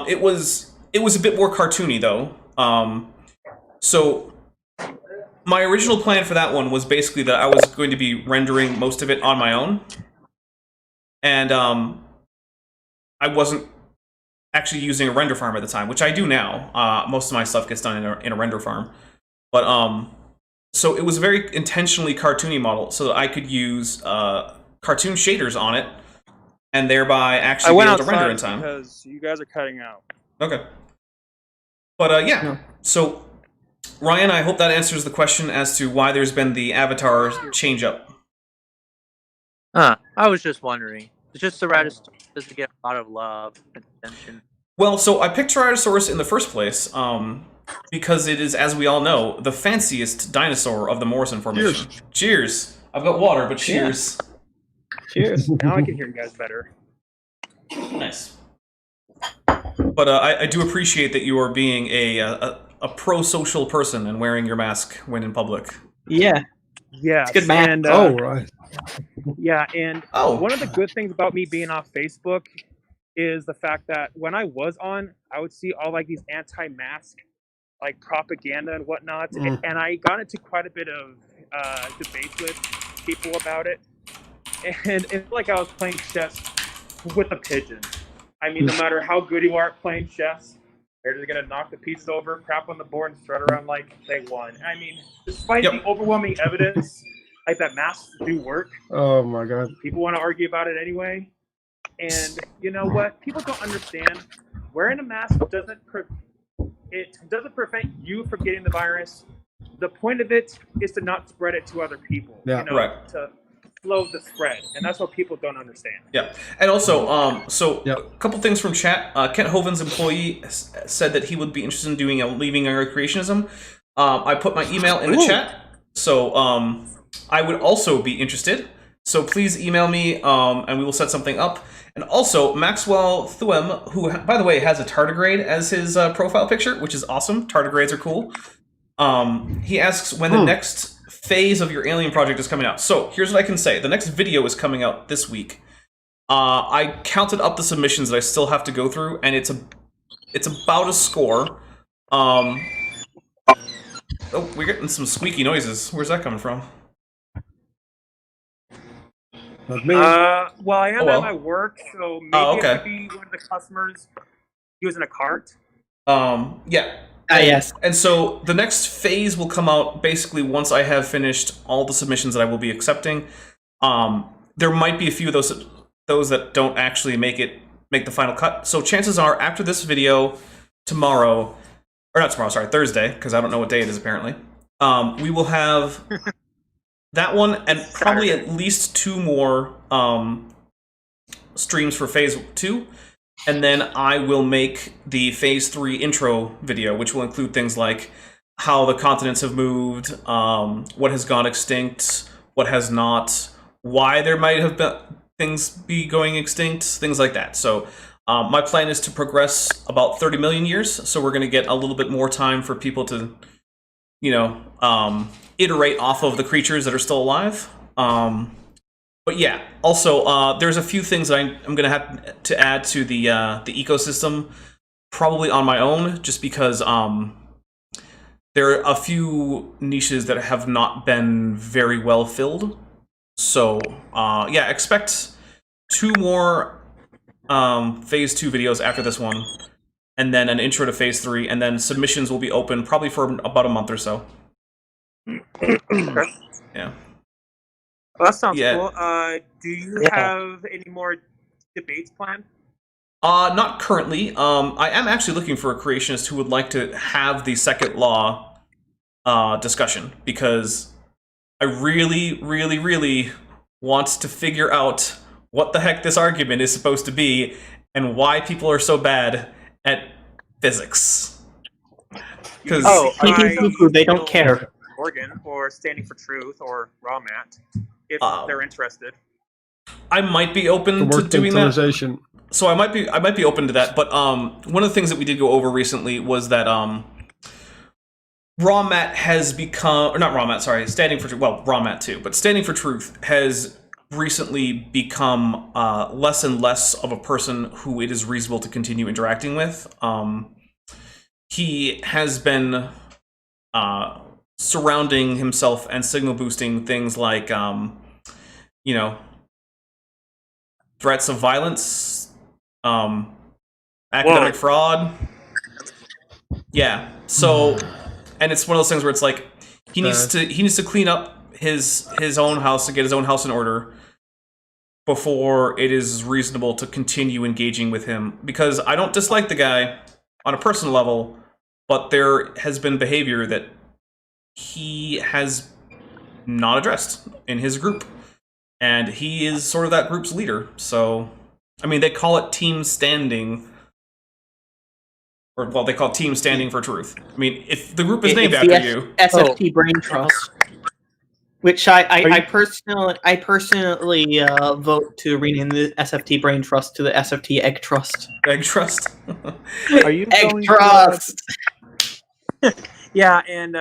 It was a bit more cartoony though. So my original plan for that one was basically that I was going to be rendering most of it on my own, and I wasn't actually using a render farm at the time, which I do now. Most of my stuff gets done in a render farm, but so it was a very intentionally cartoony model, so that I could use cartoon shaders on it, and thereby actually be able to render in time. Because you guys are cutting out. Okay, but yeah, so. Ryan, I hope that answers the question as to why there's been the avatar change up. I was just wondering. It's just Ceratosaurus doesn't get a lot of love and attention. Well, so I picked Tyrannosaurus in the first place because it is, as we all know, the fanciest dinosaur of the Morrison Formation. Cheers! I've got water, but cheers. Cheers. Now I can hear you guys better. Nice. But I do appreciate that you are being a pro-social person and wearing your mask when in public. Yeah. Yeah. It's good, man. And, Right. Yeah, and one of the good things about me being off Facebook is the fact that when I was on, I would see all like these anti-mask like propaganda and whatnot, and I got into quite a bit of debates with people about it, and it's like I was playing chess with a pigeon. I mean, no matter how good you are at playing chess, they're just gonna knock the pieces over, crap on the board, and strut around like they won. I mean, despite the overwhelming evidence like that masks do work. Oh my god. People want to argue about it anyway. And you know what? People don't understand. Wearing a mask doesn't prevent you from getting the virus. The point of it is to not spread it to other people. Yeah. You know, Right. to slow the spread. And that's what people don't understand. Yeah, and also, a couple things from chat. Kent Hoven's employee said that he would be interested in doing leaving creationism. I put my email in the chat, so I would also be interested. So please email me, and we will set something up. And also, Maxwell Thuem, who, by the way, has a tardigrade as his profile picture, which is awesome. Tardigrades are cool. He asks when the next phase of your alien project is coming out. So here's what I can say. The next video is coming out this week. I counted up the submissions that I still have to go through, and it's about a score. Oh, we're getting some squeaky noises. Where's that coming from? Not me. Well, I am at my work, so maybe it could be one of the customers using a cart. Yeah. Yes. And so the next phase will come out basically once I have finished all the submissions that I will be accepting. There might be a few of those that don't actually make the final cut. So chances are after this video tomorrow, or not tomorrow, sorry, Thursday, because I don't know what day it is apparently. We will have that one and probably at least 2 more streams for phase 2. And then I will make the phase 3 intro video, which will include things like how the continents have moved, what has gone extinct, what has not, why there might have been things be going extinct, things like that. So my plan is to progress about 30 million years. So we're going to get a little bit more time for people to, iterate off of the creatures that are still alive. But yeah, also, there's a few things that I'm going to have to add to the ecosystem, probably on my own, just because there are a few niches that have not been very well filled. So, yeah, expect 2 more Phase 2 videos after this one, and then an intro to Phase 3, and then submissions will be open probably for about a month or so. Yeah. Well, that sounds cool. Do you have any more debates planned? Not currently. I am actually looking for a creationist who would like to have the second law discussion, because I really, really, really want to figure out what the heck this argument is supposed to be and why people are so bad at physics. Because they don't care. Oregon, or Standing for Truth, or Raw Mat, if they're interested. I might be open to doing that. So I might be open to that. But one of the things that we did go over recently was that Raw Mat has become, or not Raw Mat, sorry, Standing for Truth. Well, Raw Mat too, but Standing for Truth has recently become less and less of a person who it is reasonable to continue interacting with. He has been surrounding himself and signal boosting things like, threats of violence, academic fraud. Yeah. So, and it's one of those things where it's like he needs to clean up his own house and get his own house in order before it is reasonable to continue engaging with him. Because I don't dislike the guy on a personal level, but there has been behavior that he has not addressed in his group. and he is sort of that group's leader. So, I mean, they call it team standing. Or, well, they call it Team Standing for Truth. I mean, if the group is named after you... SFT Brain Trust. Which I personally vote to rename the SFT Brain Trust to the SFT Egg Trust. Egg Trust? Are you Egg going Trust! Yeah, and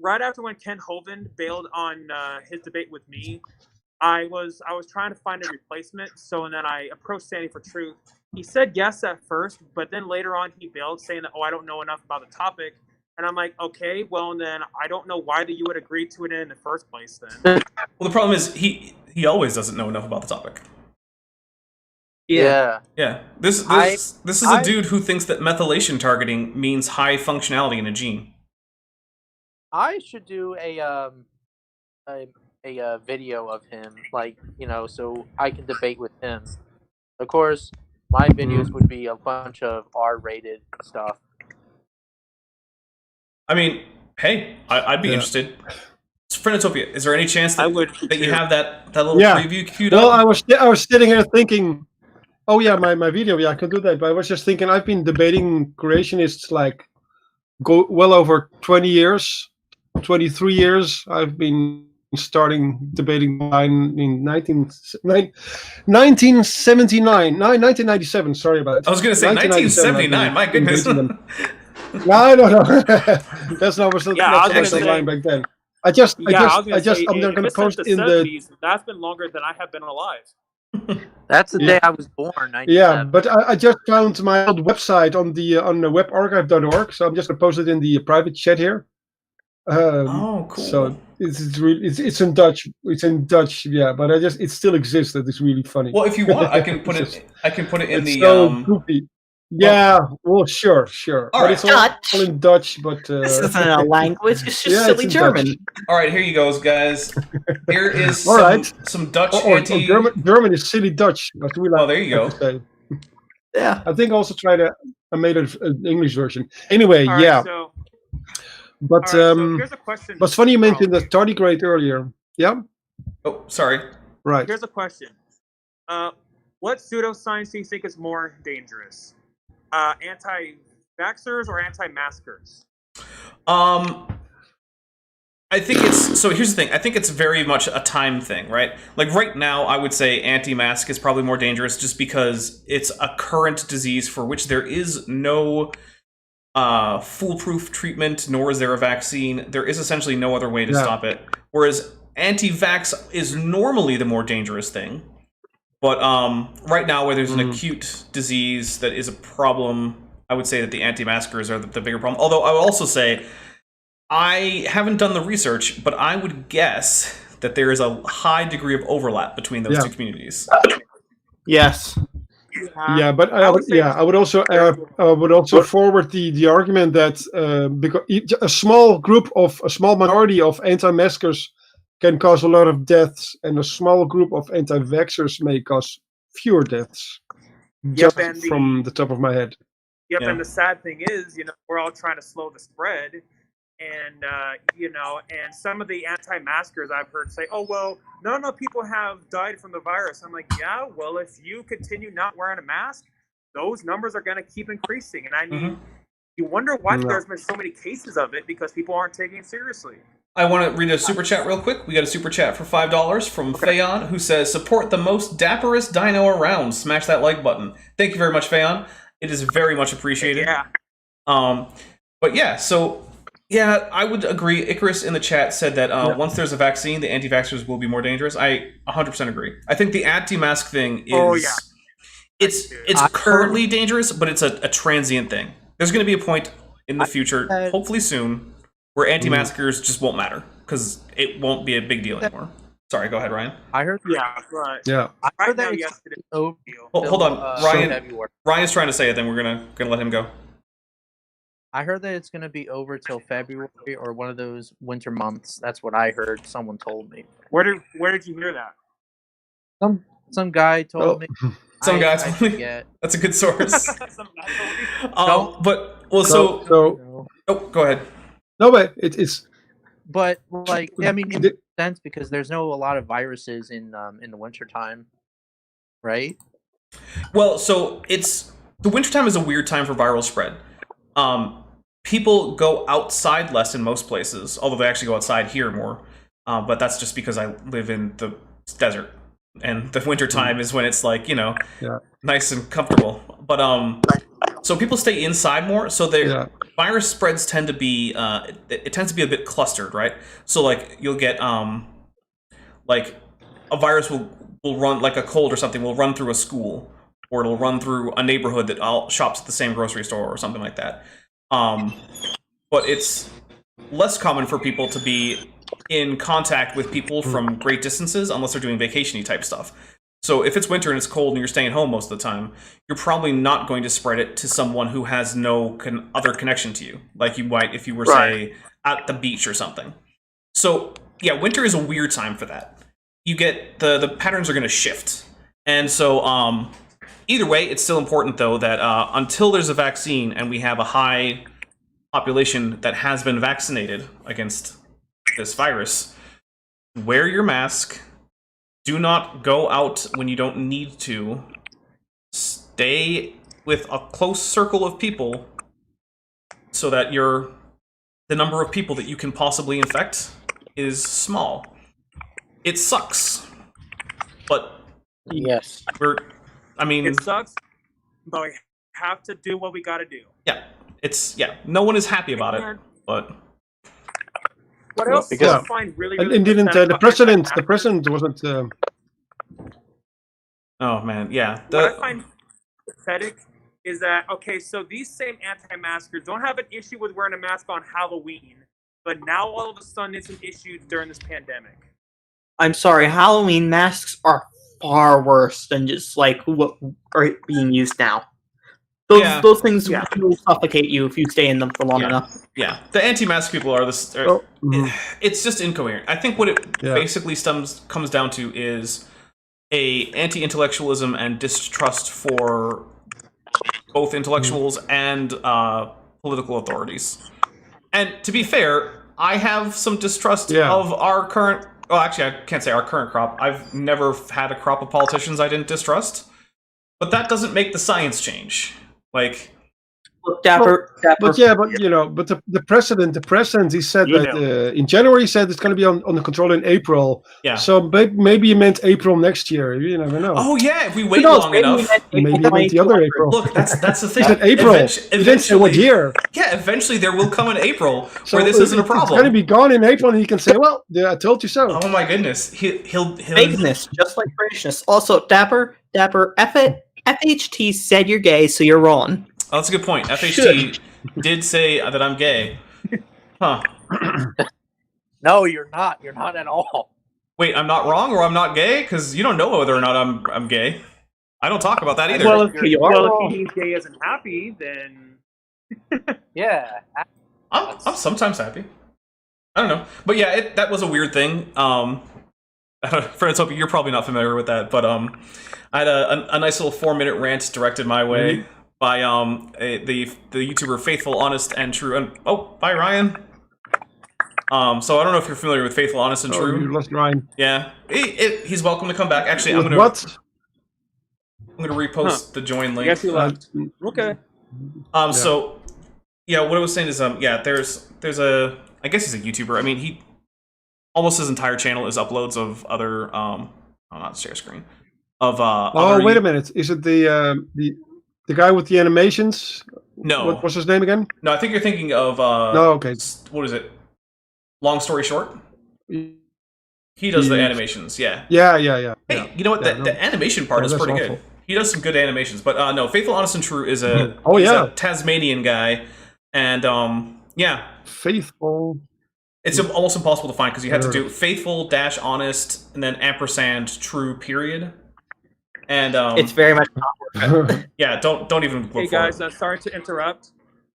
right after when Ken Hovind bailed on his debate with me, I was trying to find a replacement, so and then I approached Standing for Truth. He said yes at first, but then later on he bailed, saying that, I don't know enough about the topic. And I'm like, okay, well then I don't know why you would agree to it in the first place then. Well, the problem is he always doesn't know enough about the topic. Yeah. Yeah. This is a dude who thinks that methylation targeting means high functionality in a gene. I should do a video of him, so I can debate with him. Of course, my videos would be a bunch of R-rated stuff. I mean, hey, I'd be interested. Frontotopia, is there any chance that you have that little preview queued up? Well, I was sitting here thinking, oh yeah, my video, I could do that. But I was just thinking, I've been debating creationists well over 20 years, 23 years. I've been starting debating in 1997. Sorry about it. I was going to say 1979. My goodness. No, I don't know. That's not what's the line back then. I'm not going to post in the. That's been longer than I have been alive. That's the day I was born. 97. Yeah, but I just found my old website on the webarchive.org, so I'm just going to post it in the private chat here. Cool. So it's in Dutch. It's in Dutch, yeah. But it still exists. That is really funny. Well, if you want, I can put it. I can put it in it's the. So goofy. Yeah. Well, sure. All right. It's all in Dutch, but this isn't a language. It's just silly German. Dutch. All right, here you go, guys. Here is some Dutch anti. German is silly Dutch. But we like. Oh, there you go. Yeah. I think I also I made an English version. Anyway, yeah. But so here's a question. What's funny you mentioned the tardigrade earlier. Yeah. Oh, sorry. Right. Here's a question. What pseudoscience do you think is more dangerous? Anti-vaxxers or anti-maskers? I think it's so. Here's the thing. I think it's very much a time thing, right? Like right now, I would say anti-mask is probably more dangerous, just because it's a current disease for which there is no foolproof treatment, nor is there a vaccine. There is essentially no other way to stop it. Whereas anti-vax is normally the more dangerous thing. But right now, where there's an acute disease that is a problem, I would say that the anti-maskers are the bigger problem. Although I would also say, I haven't done the research, but I would guess that there is a high degree of overlap between those two communities. Yes. Yeah, but I would also forward the argument that because a small minority of anti-maskers can cause a lot of deaths, and a small group of anti-vaxxers may cause fewer deaths. Just from the top of my head. Yep, and the sad thing is, we're all trying to slow the spread, and and some of the anti-maskers I've heard say, "Oh well, not enough people have died from the virus." I'm like, yeah, well, if you continue not wearing a mask, those numbers are going to keep increasing, and I mean, you wonder why there's been so many cases of it, because people aren't taking it seriously. I want to read a super chat real quick. We got a super chat for $5 from Phaon, who says, "Support the most dapperest dino around. Smash that like button." Thank you very much, Phaon. It is very much appreciated. Yeah. But yeah, so yeah, I would agree. Icarus in the chat said that once there's a vaccine, the anti-vaxxers will be more dangerous. I 100% agree. I think the anti-mask thing is it's currently dangerous, but it's a transient thing. There's going to be a point in the future, hopefully soon, where anti-maskers just won't matter, because it won't be a big deal anymore. Sorry, go ahead, Ryan. I heard. Yeah, right. Yeah. I heard that yesterday. Hold on, Ryan's trying to say it. Then we're gonna let him go. I heard that it's gonna be over till February or one of those winter months. That's what I heard. Someone told me. Where did you hear that? Some guy told me. Some guy told me. That's a good source. Go ahead. No, but it's. But like, I mean, sense because there's a lot of viruses in the wintertime, right? Well, so the wintertime is a weird time for viral spread. People go outside less in most places, although they actually go outside here more. But that's just because I live in the desert, and the wintertime is when it's like, nice and comfortable. But so people stay inside more, so their virus spreads tend to be it tends to be a bit clustered, right? So like you'll get like a virus will run, like a cold or something will run through a school, or it'll run through a neighborhood that all shops at the same grocery store or something like that. But it's less common for people to be in contact with people from great distances unless they're doing vacation-y type stuff. So if it's winter and it's cold and you're staying home most of the time, you're probably not going to spread it to someone who has no other connection to you, like you might if you were, say, at the beach or something. So, yeah, winter is a weird time for that. You get, the patterns are going to shift. And so, either way, it's still important, though, that until there's a vaccine and we have a high population that has been vaccinated against this virus, wear your mask. Do not go out when you don't need to. Stay with a close circle of people so that the number of people that you can possibly infect is small. It sucks, but yes, it sucks, but we have to do what we got to do. Yeah, no one is happy about it, but. What else do I find really and didn't the president wasn't Oh man, yeah. What I find pathetic is that, okay, so these same anti-maskers don't have an issue with wearing a mask on Halloween, but now all of a sudden it's an issue during this pandemic. I'm sorry, Halloween masks are far worse than just like what are being used now. Those things will suffocate you if you stay in them for long enough. Yeah, the anti-mask people are this. It's just incoherent. I think what it basically comes down to is a anti-intellectualism and distrust for both intellectuals and political authorities. And to be fair, I have some distrust of our current. Well, actually, I can't say our current crop. I've never had a crop of politicians I didn't distrust, but that doesn't make the science change. Like, Dapper. But the president, he said that in January he said it's going to be under control in April. Yeah. So maybe he meant April next year. You never know. Oh yeah, if we wait long enough, maybe he meant the other April. Look, that's the thing. He said April. He didn't say what year. Yeah, eventually there will come an April where this isn't a problem. It's going to be gone in April, and he can say, "Well, I told you so." Oh my goodness, he'll vagueness, just like Creationist. Also, Dapper, FHT said you're gay, so you're wrong. Oh, that's a good point. FHT did say that I'm gay. Huh. No, you're not. You're not at all. Wait, I'm not wrong or I'm not gay? Because you don't know whether or not I'm gay. I don't talk about that either. Well, if he means gay isn't happy, then... yeah. I'm sometimes happy. I don't know. But yeah, that was a weird thing. Frontotopia, you're probably not familiar with that, but I had a nice little 4-minute rant directed my way by the YouTuber Faithful, Honest, and True. And bye Ryan. So I don't know if you're familiar with Faithful, Honest, and True. You lost Ryan. Yeah, he's welcome to come back. Actually, I'm gonna repost the join link. I guess he left. Okay. So yeah, what I was saying is there's a, I guess he's a YouTuber. I mean, he almost his entire channel is uploads of other not share screen of wait a minute, is it the guy with the animations? No. What's his name again? No, I think you're thinking of no, okay. What is it? Long Story Short? He does the animations, yeah. Yeah. Hey, you know what? The animation part is pretty good. He does some good animations, but no, Faithful, Honest, and True is a a Tasmanian guy, and Faithful. It's almost impossible to find because you had to do Faithful - Honest and then ampersand True period. And it's very much not worth it. Yeah, don't even look. Hey guys, sorry to interrupt.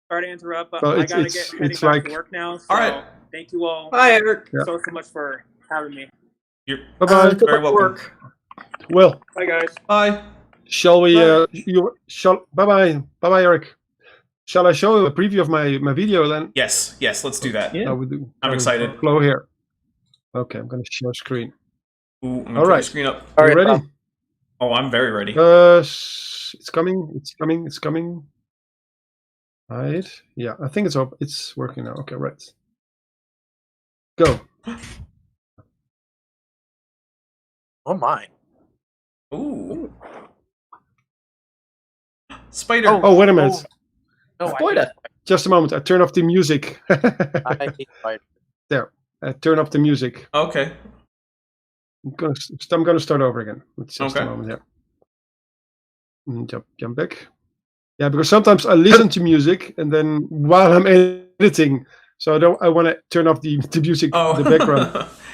But I gotta get heading back to work now. So all right. Thank you all. Bye, Eric. So much for having me. You're bye-bye. Very welcome. Well. Bye guys. Bye. Shall we? Bye-bye, Eric. Shall I show a preview of my video then? Yes. Let's do that. Yeah. I'm excited. Flow here. Okay, I'm going to share screen. Ooh, I'm gonna All put right. your screen up. Are you ready? Oh, I'm very ready. It's coming. It's coming. It's coming. Right. Yeah, I think it's up. It's working now. Okay, right. Go. Oh my. Ooh. Spider. Oh, wait a minute. No, I Spoiler. Just a moment. I turn off the music. I hate spiders. There. I turn off the music. Okay. I'm gonna start over again. Just Okay. a moment here. Jump back. Yeah, because sometimes I listen to music and then while I'm editing, so I want to turn off the music, Oh. the background,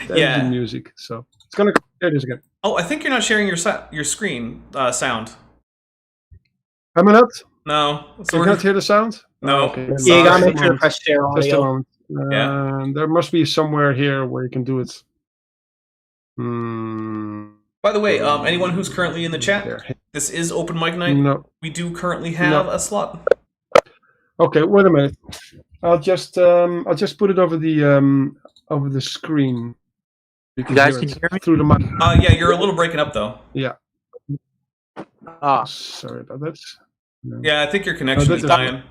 the Yeah. editing music. So it's gonna. There it is again. Oh, I think you're not sharing your screen sound. Am I not? No. Can you not hear the sound? No. Oh, okay. Yeah, you Sorry. gotta make sure to press share Just a audio. moment. Yeah. There must be somewhere here where you can do it. By the way, anyone who's currently in the chat, There. this is open mic night. No. We do currently have a slot. Okay, wait a minute. I'll just put it over the screen. You guys hear can it hear me? through the mic. Yeah, you're a little breaking up though. Yeah. Ah, Sorry about that. No. Yeah, I think your connection is that's- dying.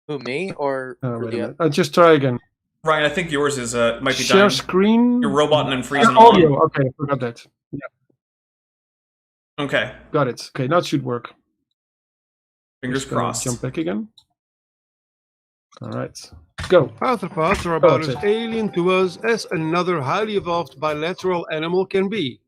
who, me or Wait a Rudy? minute. I'll just try again. Ryan, I think yours is might be Share dying. screen. You're roboting and freezing Share audio. on. Okay, I forgot that. Yeah, Okay. got it. Okay, now it should work. Fingers Just gonna crossed. Jump back again. All right. Go. Arthropods are about that's as it. alien to us as another highly evolved bilateral animal can be.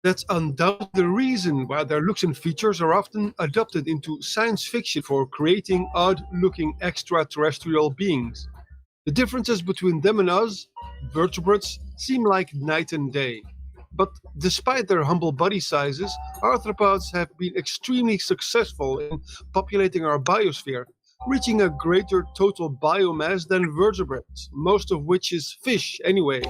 That's undoubtedly the reason why their looks and features are often adopted into science fiction for creating odd-looking extraterrestrial beings. The differences between them and us, vertebrates, seem like night and day. But despite their humble body sizes, arthropods have been extremely successful in populating our biosphere, reaching a greater total biomass than vertebrates, most of which is fish anyway.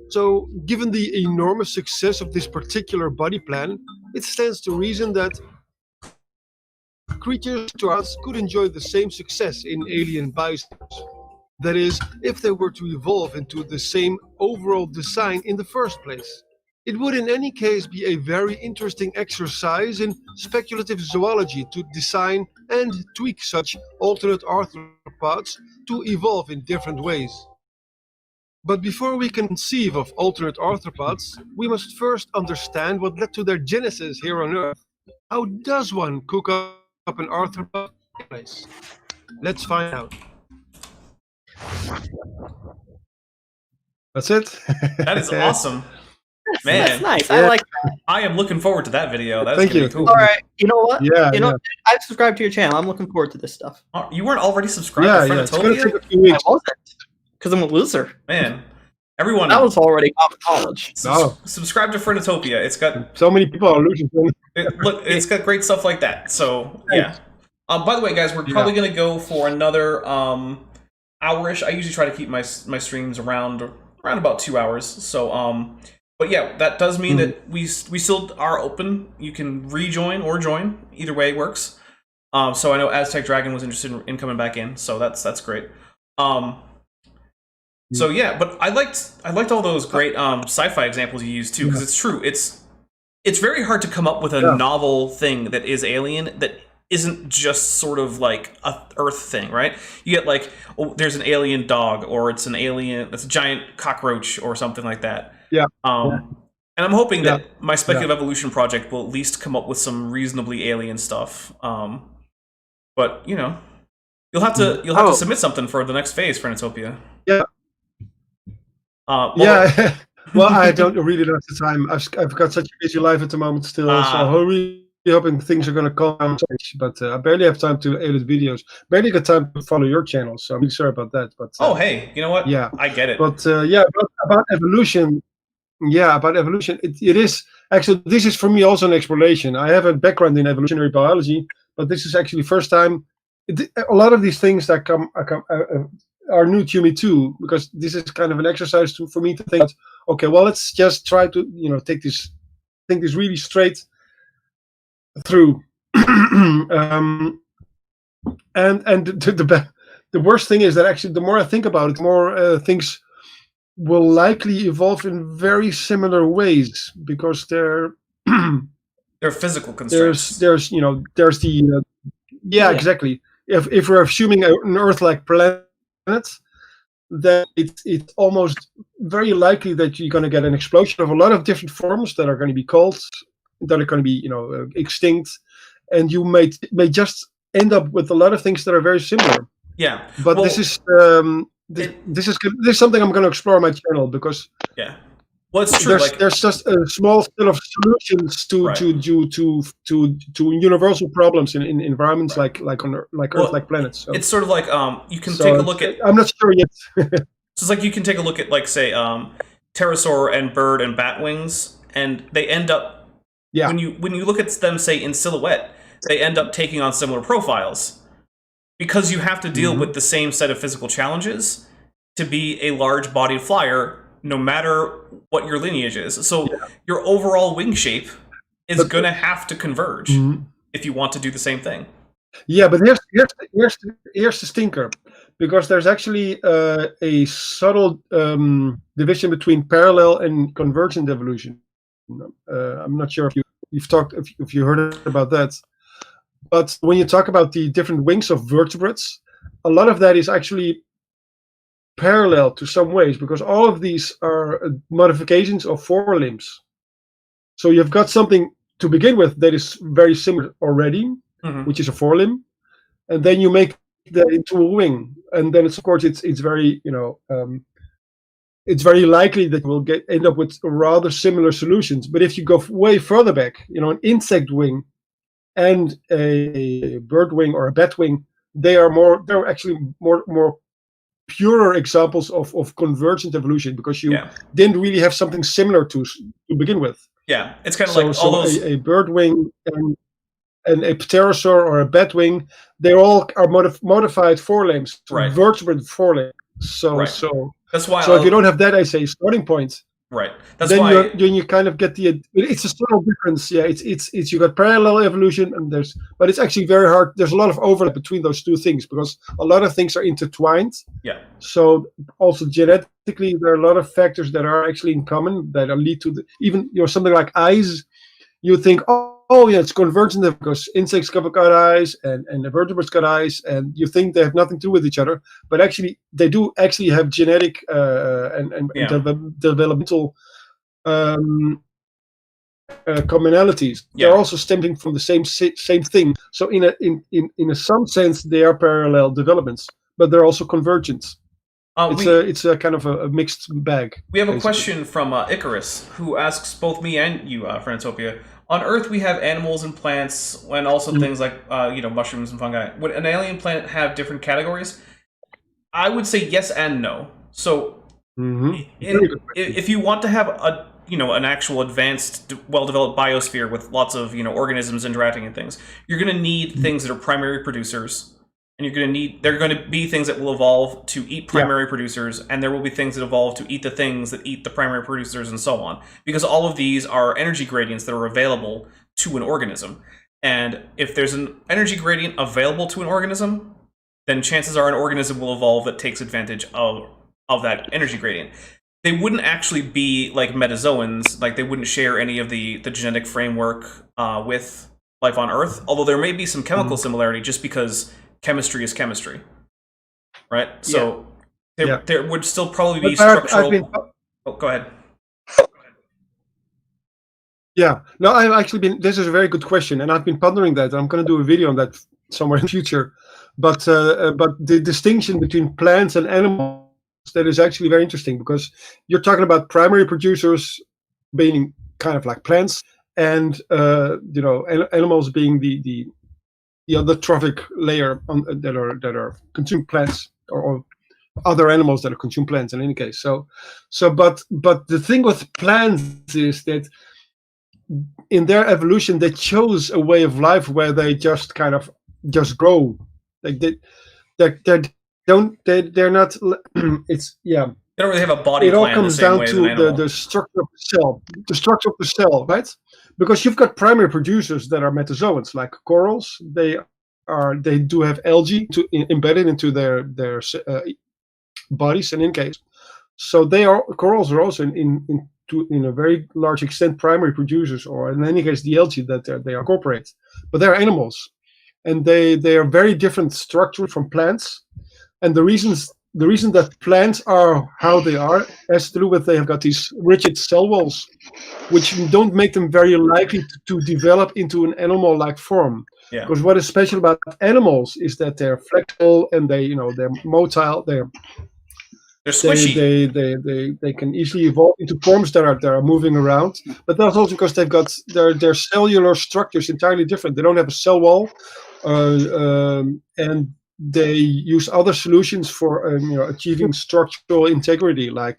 So, given the enormous success of this particular body plan, it stands to reason that creatures to us could enjoy the same success in alien biospheres. That is, if they were to evolve into the same overall design in the first place. It would in any case be a very interesting exercise in speculative zoology to design and tweak such alternate arthropods to evolve in different ways. But before we can conceive of alternate arthropods, we must first understand what led to their genesis here on Earth. How does one cook up an arthropod in the place? Let's find out. That's it. That is awesome. Man, That's nice. I like that. I am looking forward to that video. That's Thank gonna you. be cool. All right. You know what? Yeah, You know, yeah. I've subscribed to your channel. I'm looking forward to this stuff. You weren't already subscribed Yeah, to yeah. It's gonna take Frontotopia? a few I weeks. wasn't because I'm a loser. Man, everyone That was already off college. No. subscribe to Frontotopia. It's got So many people are losing. look, it's got great stuff like that. So yeah. By the way, guys, we're probably gonna go for another hour-ish. I usually try to keep my streams around about 2 hours. So but yeah, that does mean that we still are open. You can rejoin or join. Either way works. So I know Aztec Dragon was interested in coming back in, so that's great. So yeah, but I liked all those great sci-fi examples you used too, because it's true. It's very hard to come up with a novel thing that is alien that isn't just sort of like a Earth thing, right? You get like, oh, there's an alien dog, or it's an alien, it's a giant cockroach, or something like that. Yeah. And I'm hoping that my speculative evolution project will at least come up with some reasonably alien stuff. But you know, you'll have to submit something for the next phase, Frontotopia. Yeah. Well, Well, I don't really have the time. I've got such a busy life at the moment still, so I'm really hoping things are going to calm down. But I barely have time to edit videos. Barely got time to follow your channel, so I'm really sorry about that. But oh, hey, you know what? Yeah, I get it. But about evolution. Yeah, about evolution. It is actually, this is for me also an exploration. I have a background in evolutionary biology, but this is actually the first time. A lot of these things that are new to me too, because this is kind of an exercise for me to think, okay, well, let's just try to think this really straight through. And the the worst thing is that actually, the more I think about it, the more things will likely evolve in very similar ways because they're physical constraints. There's the exactly. If we're assuming an Earth-like planet, then it's almost very likely that you're going to get an explosion of a lot of different forms that are going to be extinct, and you may just end up with a lot of things that are very similar. Yeah, but this is something I'm going to explore on my channel because well, it's true. There's just a small set of solutions to universal problems in environments like Earth-like planets. So. It's sort of like you can take a look at. I'm not sure yet. So it's like you can take a look at, like, say, pterosaur and bird and bat wings, and they end up. Yeah. When you look at them, say, in silhouette, they end up taking on similar profiles because you have to deal with the same set of physical challenges to be a large-bodied flyer. No matter what your lineage is. So your overall wing shape is going to have to converge if you want to do the same thing. Yeah, but here's the stinker. Because there's actually a subtle division between parallel and convergent evolution. I'm not sure if you heard about that. But when you talk about the different wings of vertebrates, a lot of that is actually parallel to some ways, because all of these are modifications of forelimbs. So you've got something to begin with that is very similar already, which is a forelimb, and then you make that into a wing, and then of course it's very it's very likely that we'll end up with rather similar solutions. But if you go way further back, an insect wing and a bird wing or a bat wing, they're actually more purer examples of convergent evolution, because you didn't really have something similar to begin with. Yeah, it's kind of like all those a bird wing and a pterosaur or a bat wing, they all are modified forelimbs, vertebrate forelimbs. So that's why. So if you don't have that as a starting point, that's then why you kind of get it's a subtle difference. Yeah, it's you got parallel evolution, and but it's actually very hard. There's a lot of overlap between those two things because a lot of things are intertwined. Yeah. So also genetically, there are a lot of factors that are actually in common that lead to even something like eyes. You think, oh yeah, it's convergent because insects got eyes and the vertebrates got eyes, and you think they have nothing to do with each other, but actually they do actually have genetic and developmental commonalities. They're also stemming from the same thing. So in some sense, they are parallel developments, but they're also convergent. It's a kind of a mixed bag. We have a question from Icarus, who asks both me and you, Frontotopia. On Earth, we have animals and plants, and also things like mushrooms and fungi. Would an alien planet have different categories? I would say yes and no. So, if you want to have an actual advanced, well-developed biosphere with lots of organisms interacting and things, you're going to need things that are primary producers. And they're going to be things that will evolve to eat primary producers, and there will be things that evolve to eat the things that eat the primary producers, and so on. Because all of these are energy gradients that are available to an organism. And if there's an energy gradient available to an organism, then chances are an organism will evolve that takes advantage of that energy gradient. They wouldn't actually be like metazoans, like they wouldn't share any of the genetic framework with life on Earth, although there may be some chemical similarity just because chemistry is chemistry, right? So there would still probably be structural. Go ahead. Yeah, no, I've actually been. This is a very good question, and I've been pondering that. I'm going to do a video on that somewhere in the future. But the distinction between plants and animals, that is actually very interesting, because you're talking about primary producers being kind of like plants, and animals being the other trophic layer that are consuming plants or other animals that are consume plants in any case. But the thing with plants is that in their evolution they chose a way of life where they just grow. Like they're not. It's They don't really have a body It all plan comes the same down way as to an animal. the structure of the cell. The structure of the cell, right? Because you've got primary producers that are metazoans, like corals. They they do have algae embedded into their bodies and incase. So corals are also in a very large extent primary producers, or in any case the algae that they incorporate. But they're animals, and they are very different structure from plants. And the reason that plants are how they are has to do with they have got these rigid cell walls, which don't make them very likely to develop into an animal-like form. Yeah. Because what is special about animals is that they're flexible and they're motile. They're squishy. They can easily evolve into forms that are moving around. But that's also because they've got their cellular structures entirely different. They don't have a cell wall, and they use other solutions for achieving structural integrity, like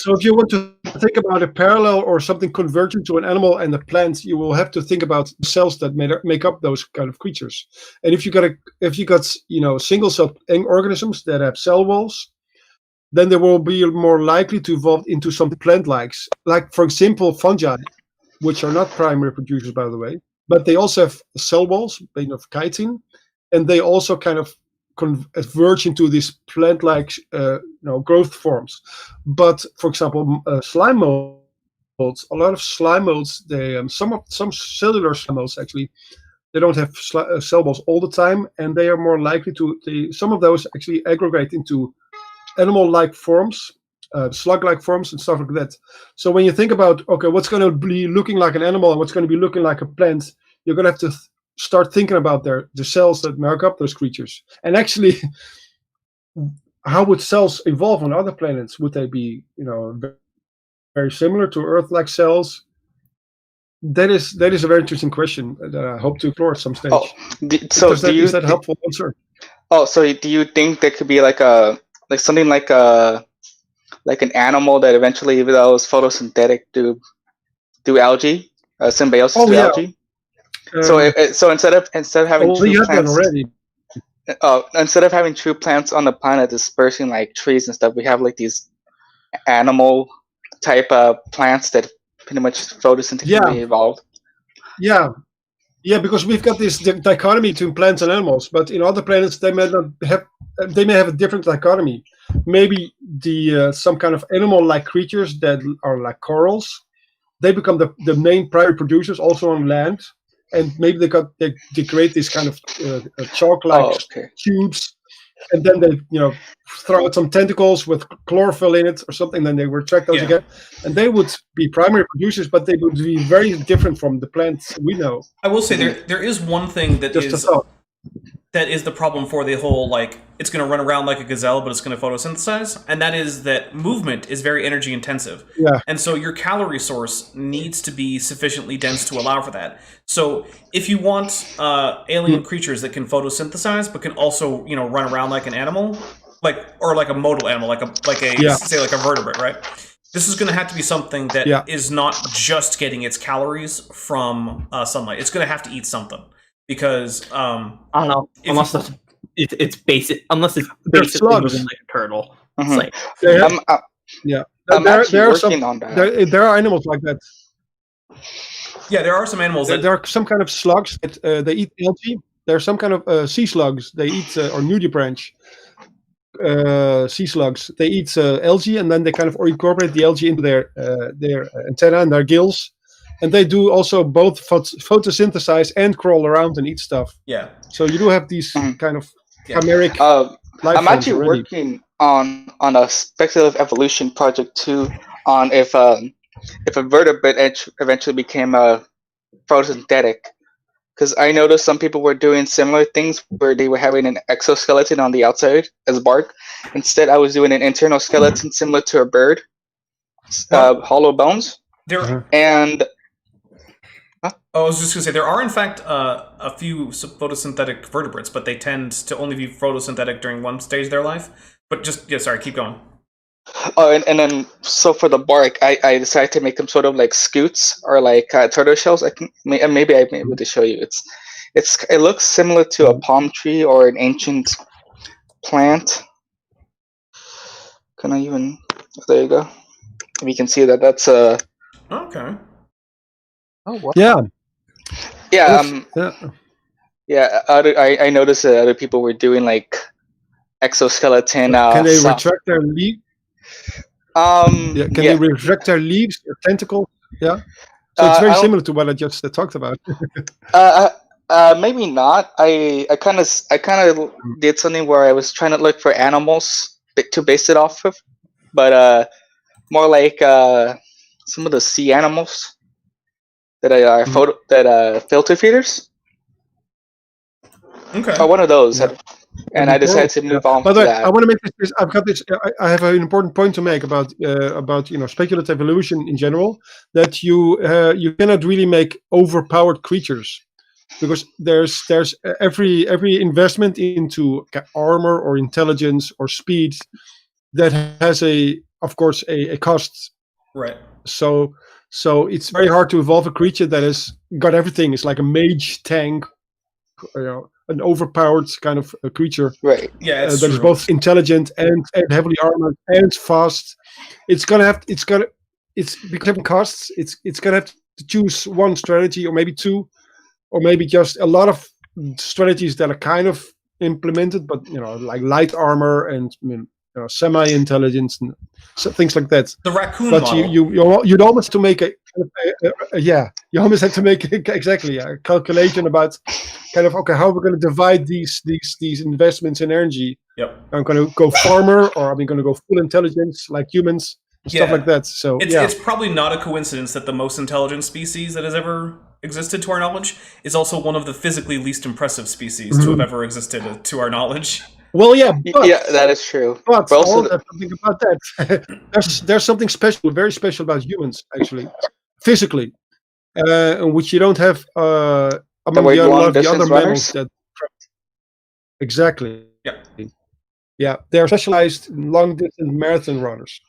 So if you want to think about a parallel or something convergent to an animal and a plant, you will have to think about cells that make up those kind of creatures. And if you got single-celled organisms that have cell walls, then they will be more likely to evolve into some plant-likes, like for example fungi, which are not primary producers, by the way, but they also have cell walls made of chitin, and they also kind of converge into these plant-like growth forms. But for example, slime molds, a lot of slime molds, some cellular slime molds actually, they don't have cell walls all the time, and they are more likely some of those actually aggregate into animal-like forms, slug-like forms and stuff like that. So when you think about, okay, what's going to be looking like an animal and what's going to be looking like a plant, you're going to have to start thinking about the cells that make up those creatures. And actually, how would cells evolve on other planets? Would they be, very similar to Earth-like cells? That is a very interesting question that I hope to explore at some stage. Is that a helpful answer? Oh, so do you think there could be like something like an animal that eventually develops photosynthetic through algae, symbiosis through algae? So instead of having true plants, instead of having true plants on the planet dispersing like trees and stuff, we have like these animal type of plants that pretty much photosynthetically evolved. Yeah, because we've got this dichotomy between plants and animals, but in other planets they may have a different dichotomy. Maybe some kind of animal-like creatures that are like corals, they become the main primary producers also on land. And maybe they create these kind of chalk-like tubes, and then they throw out some tentacles with chlorophyll in it or something. Then they retract those again, and they would be primary producers, but they would be very different from the plants we know. I will say there is one thing that is the problem for the whole, like, it's going to run around like a gazelle, but it's going to photosynthesize, and that is that movement is very energy intensive. Yeah. And so your calorie source needs to be sufficiently dense to allow for that. So if you want alien creatures that can photosynthesize, but can also, run around like an animal, or like a modal animal, say like a vertebrate, right? This is going to have to be something that is not just getting its calories from sunlight. It's going to have to eat something. Because I don't know, unless it's basic, unless it's basically moving like a turtle. It's like I'm actually working on that. There are animals like that. Yeah, there are some animals that there are some kind of slugs that they eat algae. There are some kind of sea slugs they eat, or nudibranch sea slugs. They eat algae, and then they kind of incorporate the algae into their antenna and their gills. And they do also both photosynthesize and crawl around and eat stuff. Yeah. So you do have these kind of chimeric. I'm actually working on a speculative evolution project too, on if a vertebrate eventually became photosynthetic. Because I noticed some people were doing similar things where they were having an exoskeleton on the outside as bark. Instead, I was doing an internal skeleton similar to a bird, hollow bones. And I was just going to say, there are in fact a few photosynthetic vertebrates, but they tend to only be photosynthetic during one stage of their life. But sorry, keep going. Oh, and then so for the bark, I decided to make them sort of like scutes or like turtle shells. Maybe I may be able to show you. It looks similar to a palm tree or an ancient plant. Can I even? There you go. You can see that's Okay. Oh, wow. Yeah. Yeah. Yeah. Yeah. I noticed that other people were doing like exoskeleton. Can they retract their leaves? Yeah. Can Yeah. they retract their leaves or tentacles? Yeah. So it's very similar to what I just talked about. Maybe not. I kind of did something where I was trying to look for animals to base it off of, but more like some of the sea animals that are filter feeders. Okay. Or one of those, Yeah. and I decided to move on By to the way, that. I want to make this. I've got this. I have an important point to make about speculative evolution in general. That you cannot really make overpowered creatures, because there's every investment into armor or intelligence or speed that has of course a cost. Right. So it's very hard to evolve a creature that has got everything. It's like a mage tank, an overpowered kind of a creature. Right. Yeah, it's that is both intelligent and heavily armored and fast. It's because of costs. It's gonna have to choose one strategy, or maybe two, or maybe just a lot of strategies that are kind of implemented, but like light armor and semi-intelligence and things like that. The raccoon but model. you'd almost have to make you almost have to make exactly a calculation about kind of, okay, how we're going to divide these investments in energy. Yep. I'm going to go farmer, or I'm going to go full intelligence like humans, stuff like that. So it's probably not a coincidence that the most intelligent species that has ever existed to our knowledge is also one of the physically least impressive species to have ever existed to our knowledge. Well, yeah, that is true. But also something about that. there's something special, very special about humans, actually, physically, which you don't have among a lot of the other mammals. Exactly. Yeah. Yeah, they're specialized in long-distance marathon runners.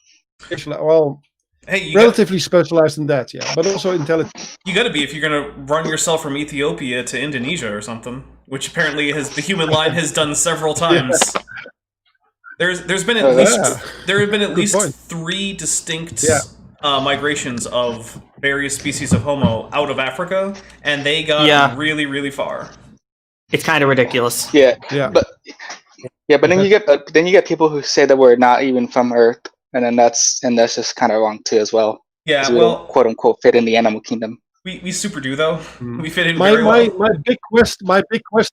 Relatively specialized in that, yeah, but also intelligent. You got to be if you're going to run yourself from Ethiopia to Indonesia or something, which apparently the human line has done several times. Yeah. There's been at least 3 distinct migrations of various species of Homo out of Africa, and they got really, really far. It's kind of ridiculous. Yeah. But then you get people who say that we're not even from Earth. And that's just kind of wrong too, as well. Yeah, we don't, quote unquote, fit in the animal kingdom. We super do though. We fit in very well. My big quest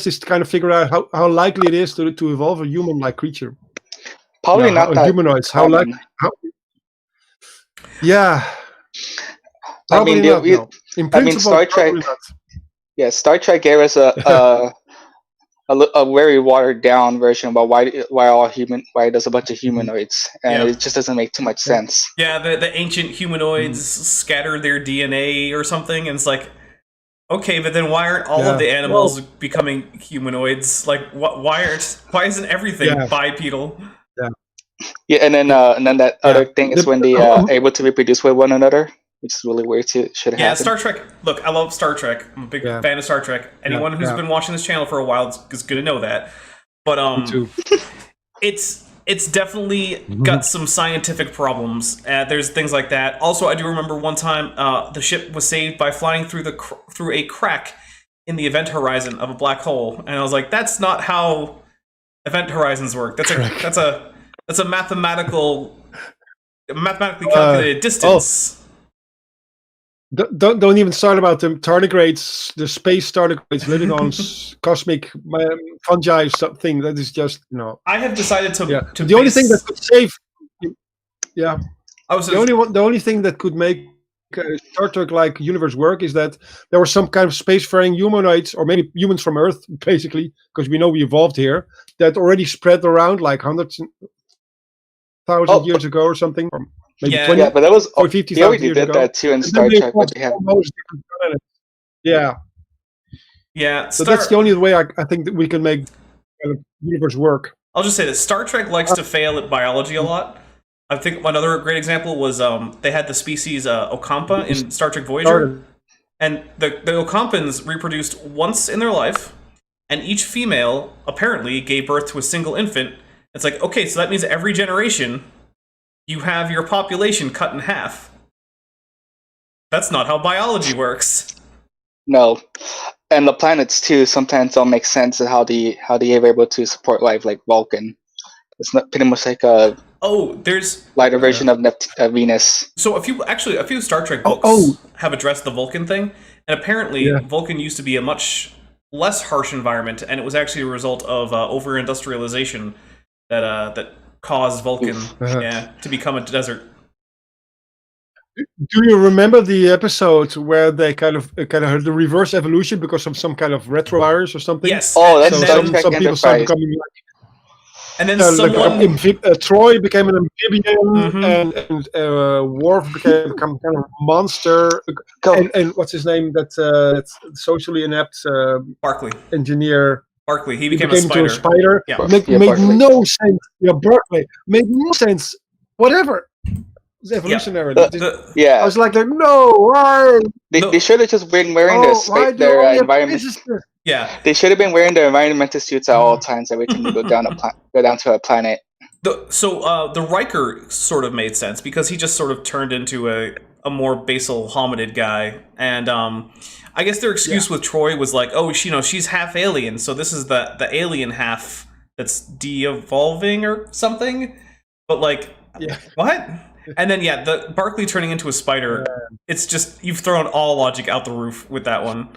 is to kind of figure out how likely it is to evolve a human-like creature. Probably not that humanoids. Common. Yeah. Probably Star Trek. Yeah, Star Trek gave us a very watered down version about why there's a bunch of humanoids, and it just doesn't make too much sense. Yeah, the ancient humanoids scattered their DNA or something, and it's like, okay, but then why aren't all of the animals becoming humanoids? Like, why isn't everything bipedal? Yeah, and then that other thing is when they are able to reproduce with one another, which is really weird too. Should happen. Yeah, Star Trek. Look, I love Star Trek. I'm a big fan of Star Trek. Anyone who's been watching this channel for a while is going to know that. But it's definitely got some scientific problems. There's things like that. Also, I do remember one time the ship was saved by flying through a crack in the event horizon of a black hole, and I was like, that's not how event horizons work. That's a mathematically calculated distance. Don't even start about the tardigrades, the space tardigrades living on cosmic fungi thing. That is just I have decided to. The only thing that could save. Yeah. The only thing that could make Star Trek-like universe work is that there were some kind of spacefaring humanoids, or maybe humans from Earth, basically, because we know we evolved here, that already spread around like hundreds thousand years ago or something. Or maybe 20, but that was or 50,000 they already years did ago. that too in Star Trek, but they have Yeah. So that's the only way I think that we can make the universe work. I'll just say that Star Trek likes to fail at biology a lot. I think another great example was they had the species Ocampa in Star Trek Voyager, and the Ocampans reproduced once in their life, and each female apparently gave birth to a single infant. It's like, okay, so that means every generation you have your population cut in half. That's not how biology works. No, and the planets too sometimes don't make sense of how they are able to support life, like Vulcan. It's not pretty much like a there's lighter version of Venus. So a few Star Trek books have addressed the Vulcan thing, and apparently Vulcan used to be a much less harsh environment, and it was actually a result of over-industrialization that caused Vulcan to become a desert. Do you remember the episode where they kind of had the reverse evolution because of some kind of retrovirus or something? Yes. Oh, that's some people started becoming like. And then someone... Troy became an amphibian, and Worf became kind of monster. And what's his name? That's socially inept Barclay engineer. Barclay. He became into a spider. Yeah. Made no sense. Yeah, Barclay made no sense. Whatever. It's evolutionary. I was like, no, why? They should have just been wearing their environment. Yeah, they should have been wearing their environmental suits at all times every time you go down to a planet. The Riker sort of made sense because he just sort of turned into a more basal hominid guy, and I guess their excuse with Troy was like, oh, she's half alien, so this is the alien half that's de-evolving or something. But like, what? And then the Barclay turning into a spider, it's just, you've thrown all logic out the roof with that one.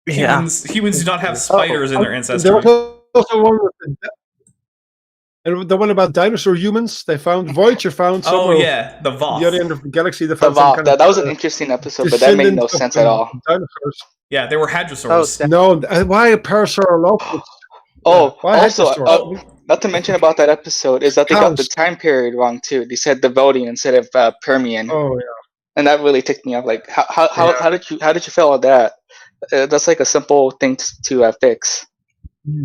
Humans do not have spiders in their ancestry. There was also one and the one about dinosaur humans. Voyager found somewhere. The Voth. The other end of the galaxy. That was an interesting episode, but that made no sense at all. Dinosaurs. Yeah, they were hadrosaurs. No, why a Parasaurolophus? Also, not to mention about that episode is that they got the time period wrong too. They said Devonian instead of Permian. Oh yeah. And that really ticked me off. Like, how did you feel about that? That's like a simple thing to fix.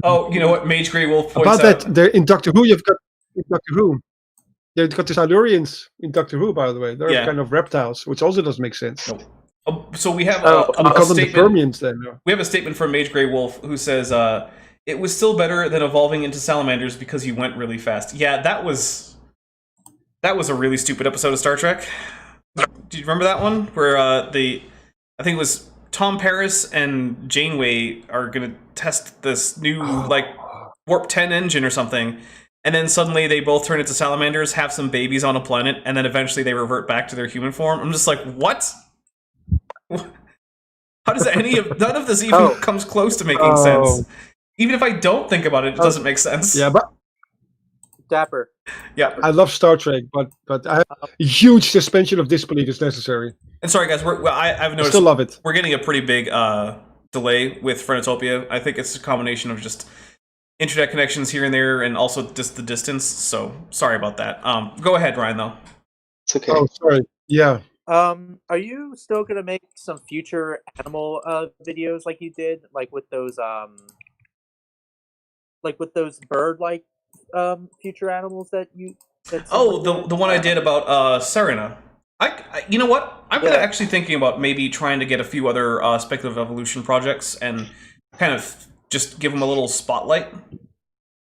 Oh, you know what? Mage Grey Wolf points about that. There in Doctor Who, you've got Doctor Who. You've got the Silurians in Doctor Who, by the way. They're kind of reptiles, which also doesn't make sense. So we have a statement. The Permians, then. We have a statement from Mage Grey Wolf who says, "It was still better than evolving into salamanders because you went really fast." Yeah, that was a really stupid episode of Star Trek. Do you remember that one where I think it was Tom Paris and Janeway are gonna test this new Warp 10 engine or something, and then suddenly they both turn into salamanders, have some babies on a planet, and then eventually they revert back to their human form. I'm just like, what? How does none of this even comes close to making sense? Even if I don't think about it, it doesn't make sense. Yeah, but Dapper. Yeah, I love Star Trek, but I have a huge suspension of disbelief is necessary. And sorry, guys, I've noticed. I still love it. We're getting a pretty big delay with Frontotopia. I think it's a combination of just internet connections here and there, and also just the distance. So sorry about that. Go ahead, Ryan. Though. It's okay. Oh, sorry. Yeah. Are you still gonna make some future animal videos like you did, like with those bird-like future animals that you? The one I did about Serena. You know what? I'm actually thinking about maybe trying to get a few other speculative evolution projects and kind of just give them a little spotlight.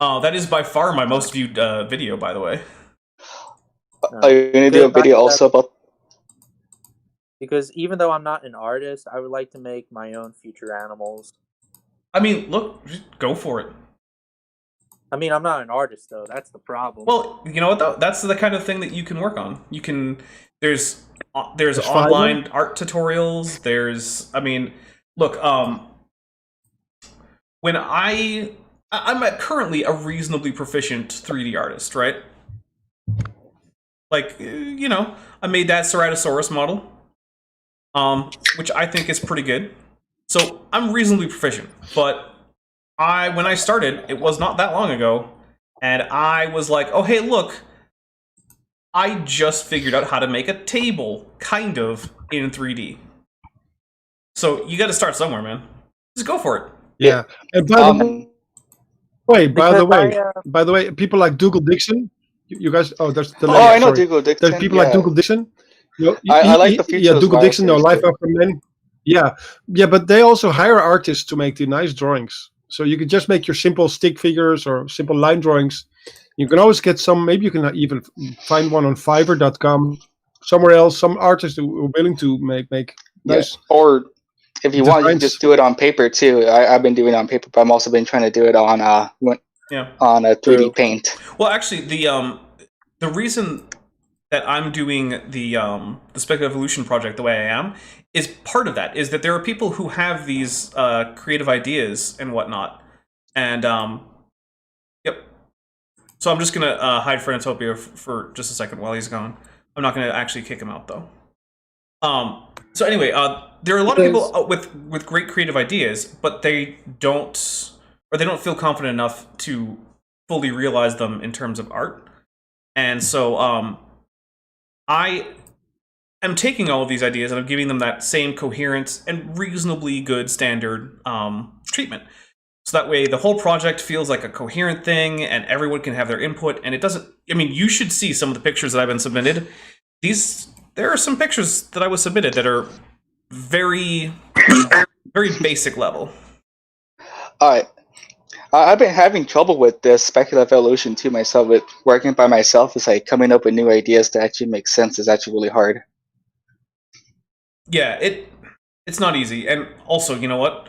That is by far my most viewed video, by the way. Are you gonna do a video also about? Because even though I'm not an artist, I would like to make my own future animals. I mean, look, just go for it. I mean, I'm not an artist, though. That's the problem. Well, you know what, though? That's the kind of thing that you can work on. You can... There's online art tutorials. I mean, look, when I'm currently a reasonably proficient 3D artist, right? Like, I made that Ceratosaurus model, which I think is pretty good. So I'm reasonably proficient, but when I started, it was not that long ago, and I was like, oh, hey, look, I just figured out how to make a table, kind of, in 3D. So you got to start somewhere, man. Just go for it. Yeah. And by the way, people like Dougal Dixon, you guys. Oh, there's the. I know Dougal Dixon. There's people like Dougal Dixon. I like the future. Yeah, Dougal Dixon or Life After Men. Yeah, but they also hire artists to make the nice drawings. So you can just make your simple stick figures or simple line drawings, You can always get some. Maybe you can even find one on Fiverr.com, somewhere else. Some artists who are willing to make nice. Or if you want, you can designs. just do it on paper too. I've been doing it on paper, but I've also been trying to do it on a 3D Paint. Well, actually, the reason that I'm doing the Speculative Evolution project the way I am is part of that. Is that there are people who have these creative ideas and whatnot, and yep. So I'm just gonna hide Frontotopia for just a second while he's gone. I'm not gonna actually kick him out though. So anyway, there are a lot of people with great creative ideas, but they don't feel confident enough to fully realize them in terms of art. And so I am taking all of these ideas and I'm giving them that same coherent and reasonably good standard treatment. So that way the whole project feels like a coherent thing and everyone can have their input, and it doesn't, I mean, you should see some of the pictures that I've been submitted. There are some pictures that I was submitted that are very, very basic level. I've been having trouble with this speculative evolution too myself. With working by myself, is like coming up with new ideas that actually make sense is actually really hard. Yeah, it's not easy, and also, you know what?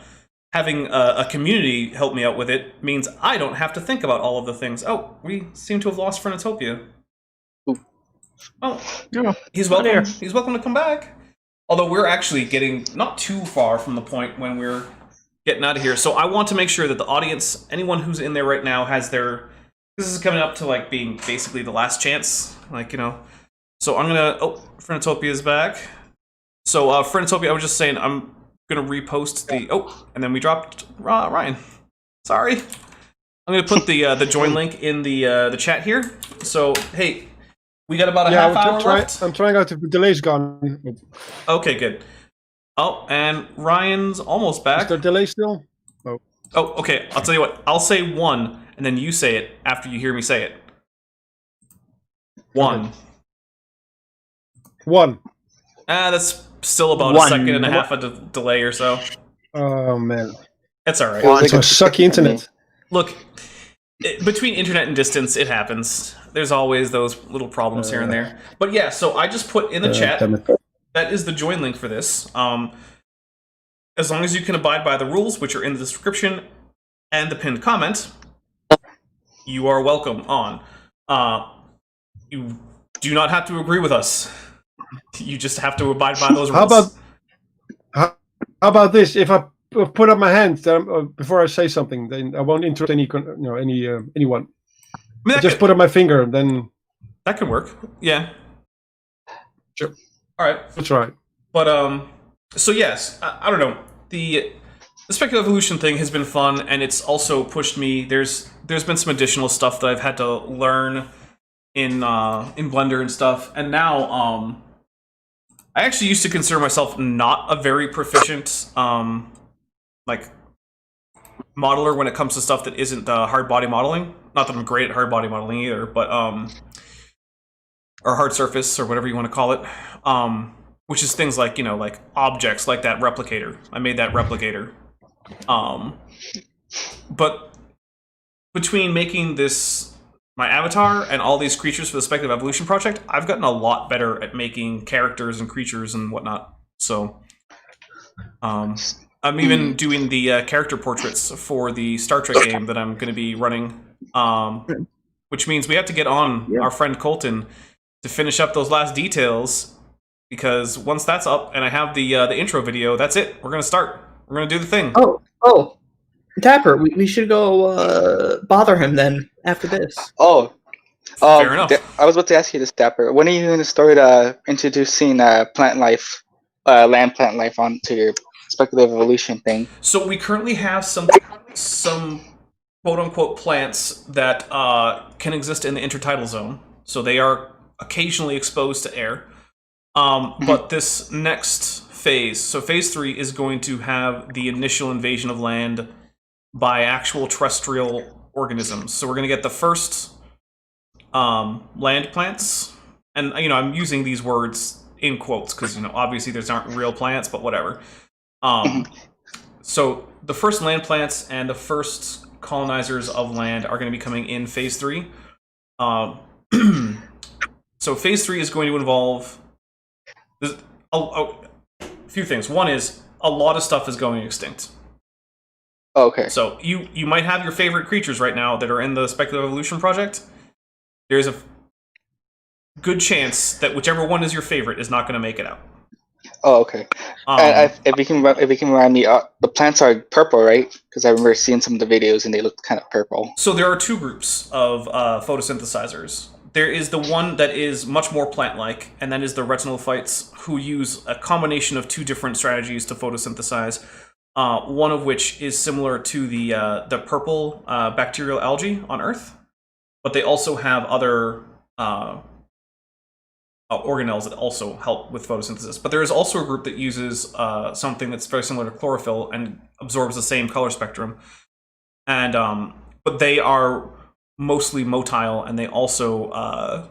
Having a community help me out with it means I don't have to think about all of the things. Oh, we seem to have lost Frontotopia. Oh, yeah, he's welcome. He's welcome to come back. Although we're actually getting not too far from the point when we're getting out of here. So I want to make sure that the audience, anyone who's in there right now, has their... This is coming up to like being basically the last chance. Like, you know. So I'm gonna... Oh, Frontotopia is back. So Frontotopia, I was just saying I'm gonna repost the... Oh, and then we dropped Ryan. Sorry. I'm gonna put the join link in the chat here. So, hey... We got about a half hour left. I'm trying out if the delay's gone. Okay, good. Oh, and Ryan's almost back. Is there delay still? Oh. Oh, okay. I'll tell you what. I'll say 1, and then you say it after you hear me say it. 1. 1. That's still about a second and a half of delay or so. Oh, man. That's all right. It's a sucky internet. Look, between internet and distance, it happens. There's always those little problems here and there. But yeah, so I just put in the chat, that is the join link for this. As long as you can abide by the rules, which are in the description and the pinned comment, you are welcome on. You do not have to agree with us. You just have to abide by those rules. How about this? If I put up my hand before I say something, then I won't interrupt anyone. I mean, I just put up my finger, then that can work. Yeah. Sure. All right. That's right. But so yes, I don't know. The speculative evolution thing has been fun, and it's also pushed me. There's been some additional stuff that I've had to learn in Blender and stuff, and now I actually used to consider myself not a very proficient like modeler when it comes to stuff that isn't hard body modeling. Not that I'm great at hard body modeling either, but or hard surface or whatever you want to call it, which is things like, you know, like objects like that replicator. I made that replicator, but between making this my avatar and all these creatures for the Speculative Evolution project, I've gotten a lot better at making characters and creatures and whatnot. So I'm even doing the character portraits for the Star Trek game that I'm going to be running, which means we have to get on our friend Colton to finish up those last details, because once that's up and I have the intro video, that's it. We're going to start. We're going to do the thing. Oh, Dapper, we should go bother him then after this. Fair enough. I was about to ask you this, Dapper. When are you going to start introducing plant life, land plant life onto your speculative evolution thing? So we currently have some quote-unquote plants that can exist in the intertidal zone. So they are occasionally exposed to air. But this next phase, so phase 3, is going to have the initial invasion of land by actual terrestrial organisms. So we're going to get the first land plants. And, you know, I'm using these words in quotes because, you know, obviously these aren't real plants, but whatever. So the first land plants and the first colonizers of land are going to be coming in phase 3. So phase 3 is going to involve a few things. One is a lot of stuff is going extinct. Okay. So you might have your favorite creatures right now that are in the Speculative Evolution project. There's a good chance that whichever one is your favorite is not going to make it out. Oh, okay. And if you can remind me, the plants are purple, right? Because I remember seeing some of the videos and they looked kind of purple. So there are two groups of photosynthesizers. There is the one that is much more plant-like, and then is the retinophytes, who use a combination of two different strategies to photosynthesize. One of which is similar to the purple bacterial algae on Earth, but they also have other organelles that also help with photosynthesis. But there is also a group that uses something that's very similar to chlorophyll and absorbs the same color spectrum. And but they are mostly motile, and they also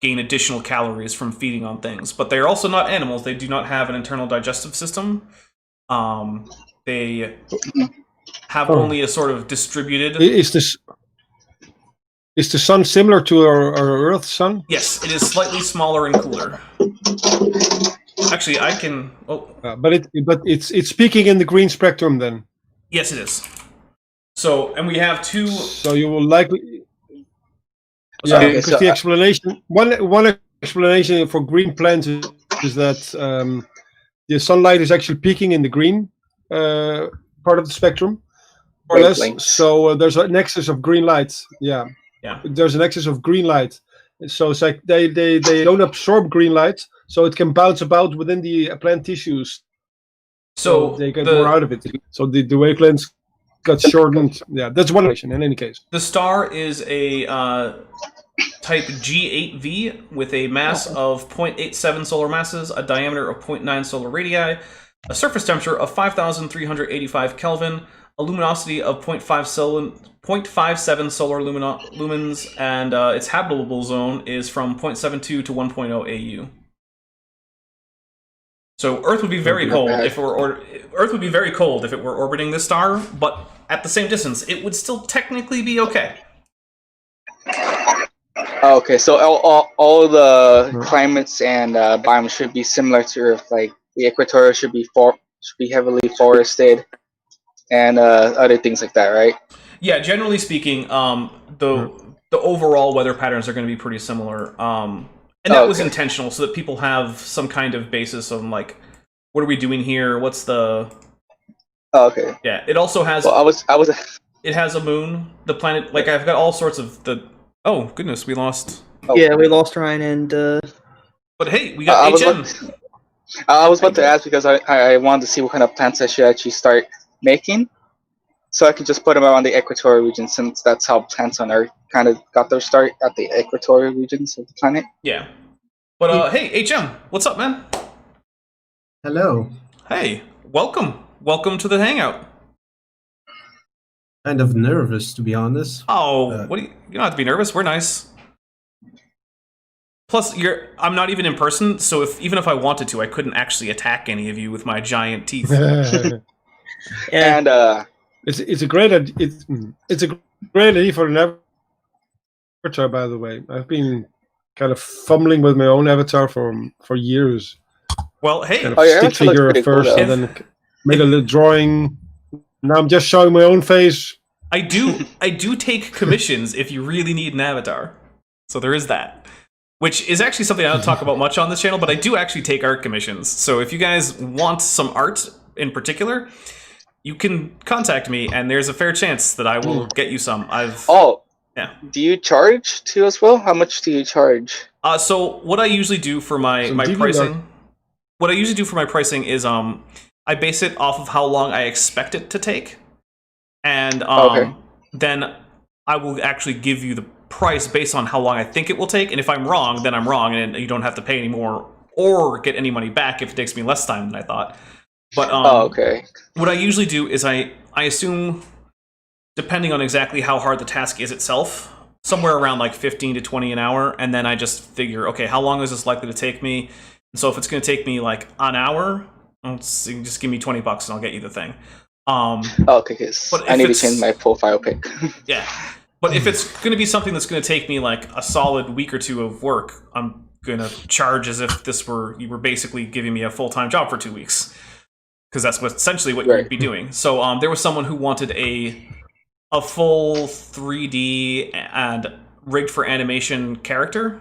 gain additional calories from feeding on things. But they're also not animals. They do not have an internal digestive system. They have only a sort of distributed... Is the sun similar to our Earth's sun? Yes, it is slightly smaller and cooler. Actually, I can... But it's speaking in the green spectrum then. Yes, it is. So, and we have two... So you will likely... Yeah, Okay, because so the explanation... One explanation for green plants is that the sunlight is actually peaking in the green part of the spectrum, more or less. So there's an excess of green light. Yeah. There's an excess of green light. So it's like they don't absorb green light, so it can bounce about within the plant tissues. So they get more out of it. So the wavelengths got shortened. Yeah, that's one explanation in any case. The star is a type G8V with a mass of 0.87 solar masses, a diameter of 0.9 solar radii, a surface temperature of 5,385 Kelvin, a luminosity of 0.57 solar lumens, and its habitable zone is from 0.72 to 1.0 AU. So Earth would be very cold if it were Earth would be very cold if it were orbiting this star, but at the same distance, it would still technically be okay. Okay, so all the climates and biomes should be similar to Earth. Like the equator should be heavily forested, and other things like that, right? Yeah, generally speaking, the overall weather patterns are going to be pretty similar, and that was intentional so that people have some kind of basis on like, what are we doing here? What's the? Oh, okay. Yeah, it also has. Well, I was. It has a moon. The planet, like I've got all sorts of the. Oh goodness, we lost. Yeah, we lost Ryan and. But hey, we got HM. I was about to ask because I wanted to see what kind of plants I should actually start making, so I could just put them around the equatorial region, since that's how plants on Earth kind of got their start, at the equatorial regions of the planet. Yeah. But hey, HM, what's up, man? Hello. Hey, welcome to the hangout. Kind of nervous, to be honest. Oh, you don't have to be nervous. We're nice. Plus, I'm not even in person, so even if I wanted to, I couldn't actually attack any of you with my giant teeth. And it's a great idea for an avatar, by the way. I've been kind of fumbling with my own avatar for years. Well, hey, kind of stick figure at first, and then made a little drawing. Now I'm just showing my own face. I do take commissions if you really need an avatar. So there is that. Which is actually something I don't talk about much on this channel, but I do actually take art commissions. So if you guys want some art in particular, you can contact me, and there's a fair chance that I will get you some. Yeah. Do you charge too as well? How much do you charge? So what I usually do for my pricing, is I base it off of how long I expect it to take, and then I will actually give you the price based on how long I think it will take. And if I'm wrong, then I'm wrong, and you don't have to pay any more or get any money back if it takes me less time than I thought. But what I usually do is I assume, depending on exactly how hard the task is itself, somewhere around like 15 to 20 an hour, and then I just figure, okay, how long is this likely to take me? And so if it's going to take me like an hour, just give me $20 and I'll get you the thing. Okay, because I need to change my profile pic. Yeah. But if it's going to be something that's going to take me like a solid week or two of work, I'm going to charge as if you were basically giving me a full-time job for 2 weeks, because that's essentially what you'd be doing. So there was someone who wanted a full 3D and rigged for animation character,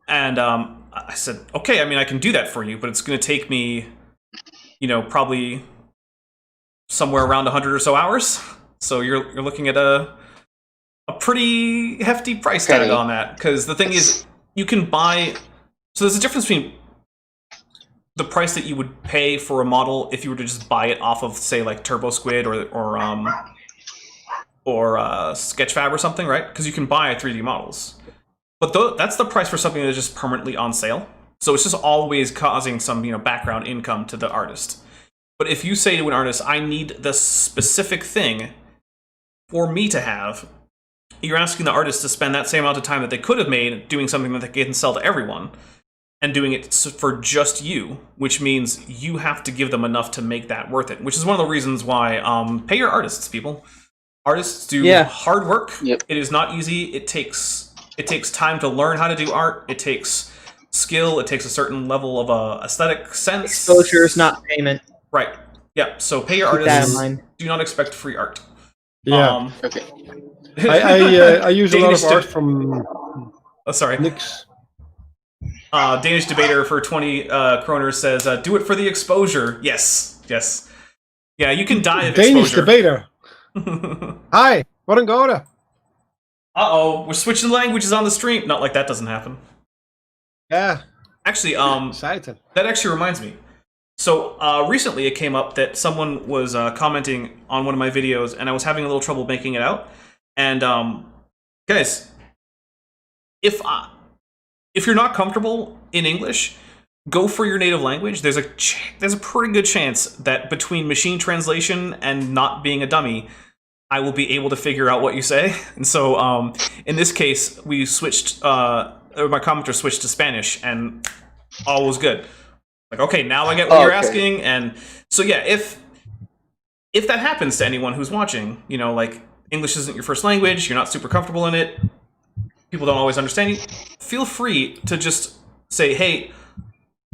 and I said, okay, I mean, I can do that for you, but it's going to take me, probably somewhere around 100 or so hours. So you're looking at a pretty hefty price tag on that, because the thing is, you can buy. So there's a difference between the price that you would pay for a model if you were to just buy it off of, say, like Turbo Squid or Sketchfab or something, right? Because you can buy 3D models, but that's the price for something that's just permanently on sale. So it's just always causing some background income to the artist. But if you say to an artist, I need this specific thing for me to have, you're asking the artist to spend that same amount of time that they could have made doing something that they can sell to everyone, and doing it for just you, which means you have to give them enough to make that worth it, which is one of the reasons why pay your artists, people. Artists do hard work. Yep. It is not easy. It takes time to learn how to do art. It takes skill. It takes a certain level of aesthetic sense. Exposure is not payment. Right. Yeah. So pay your artists. Do not expect free art. Yeah. Okay. I use a lot of art from. Oh, sorry. Nix. Danish debater for 20 kroners says, "Do it for the exposure." Yes. Yes. Yeah, you can die of Danish exposure. debater. Hi. Hvordan går det? We're switching languages on the stream. Not like that doesn't happen. Yeah. Actually, that actually reminds me. So recently it came up that someone was commenting on one of my videos, and I was having a little trouble making it out. And guys, if you're not comfortable in English, go for your native language. There's a pretty good chance that between machine translation and not being a dummy, I will be able to figure out what you say. And so in this case, we switched. My commenter switched to Spanish, and all was good. Like, okay, now I get what you're asking. And so yeah, if that happens to anyone who's watching, like English isn't your first language, you're not super comfortable in it, people don't always understand you, feel free to just say, hey,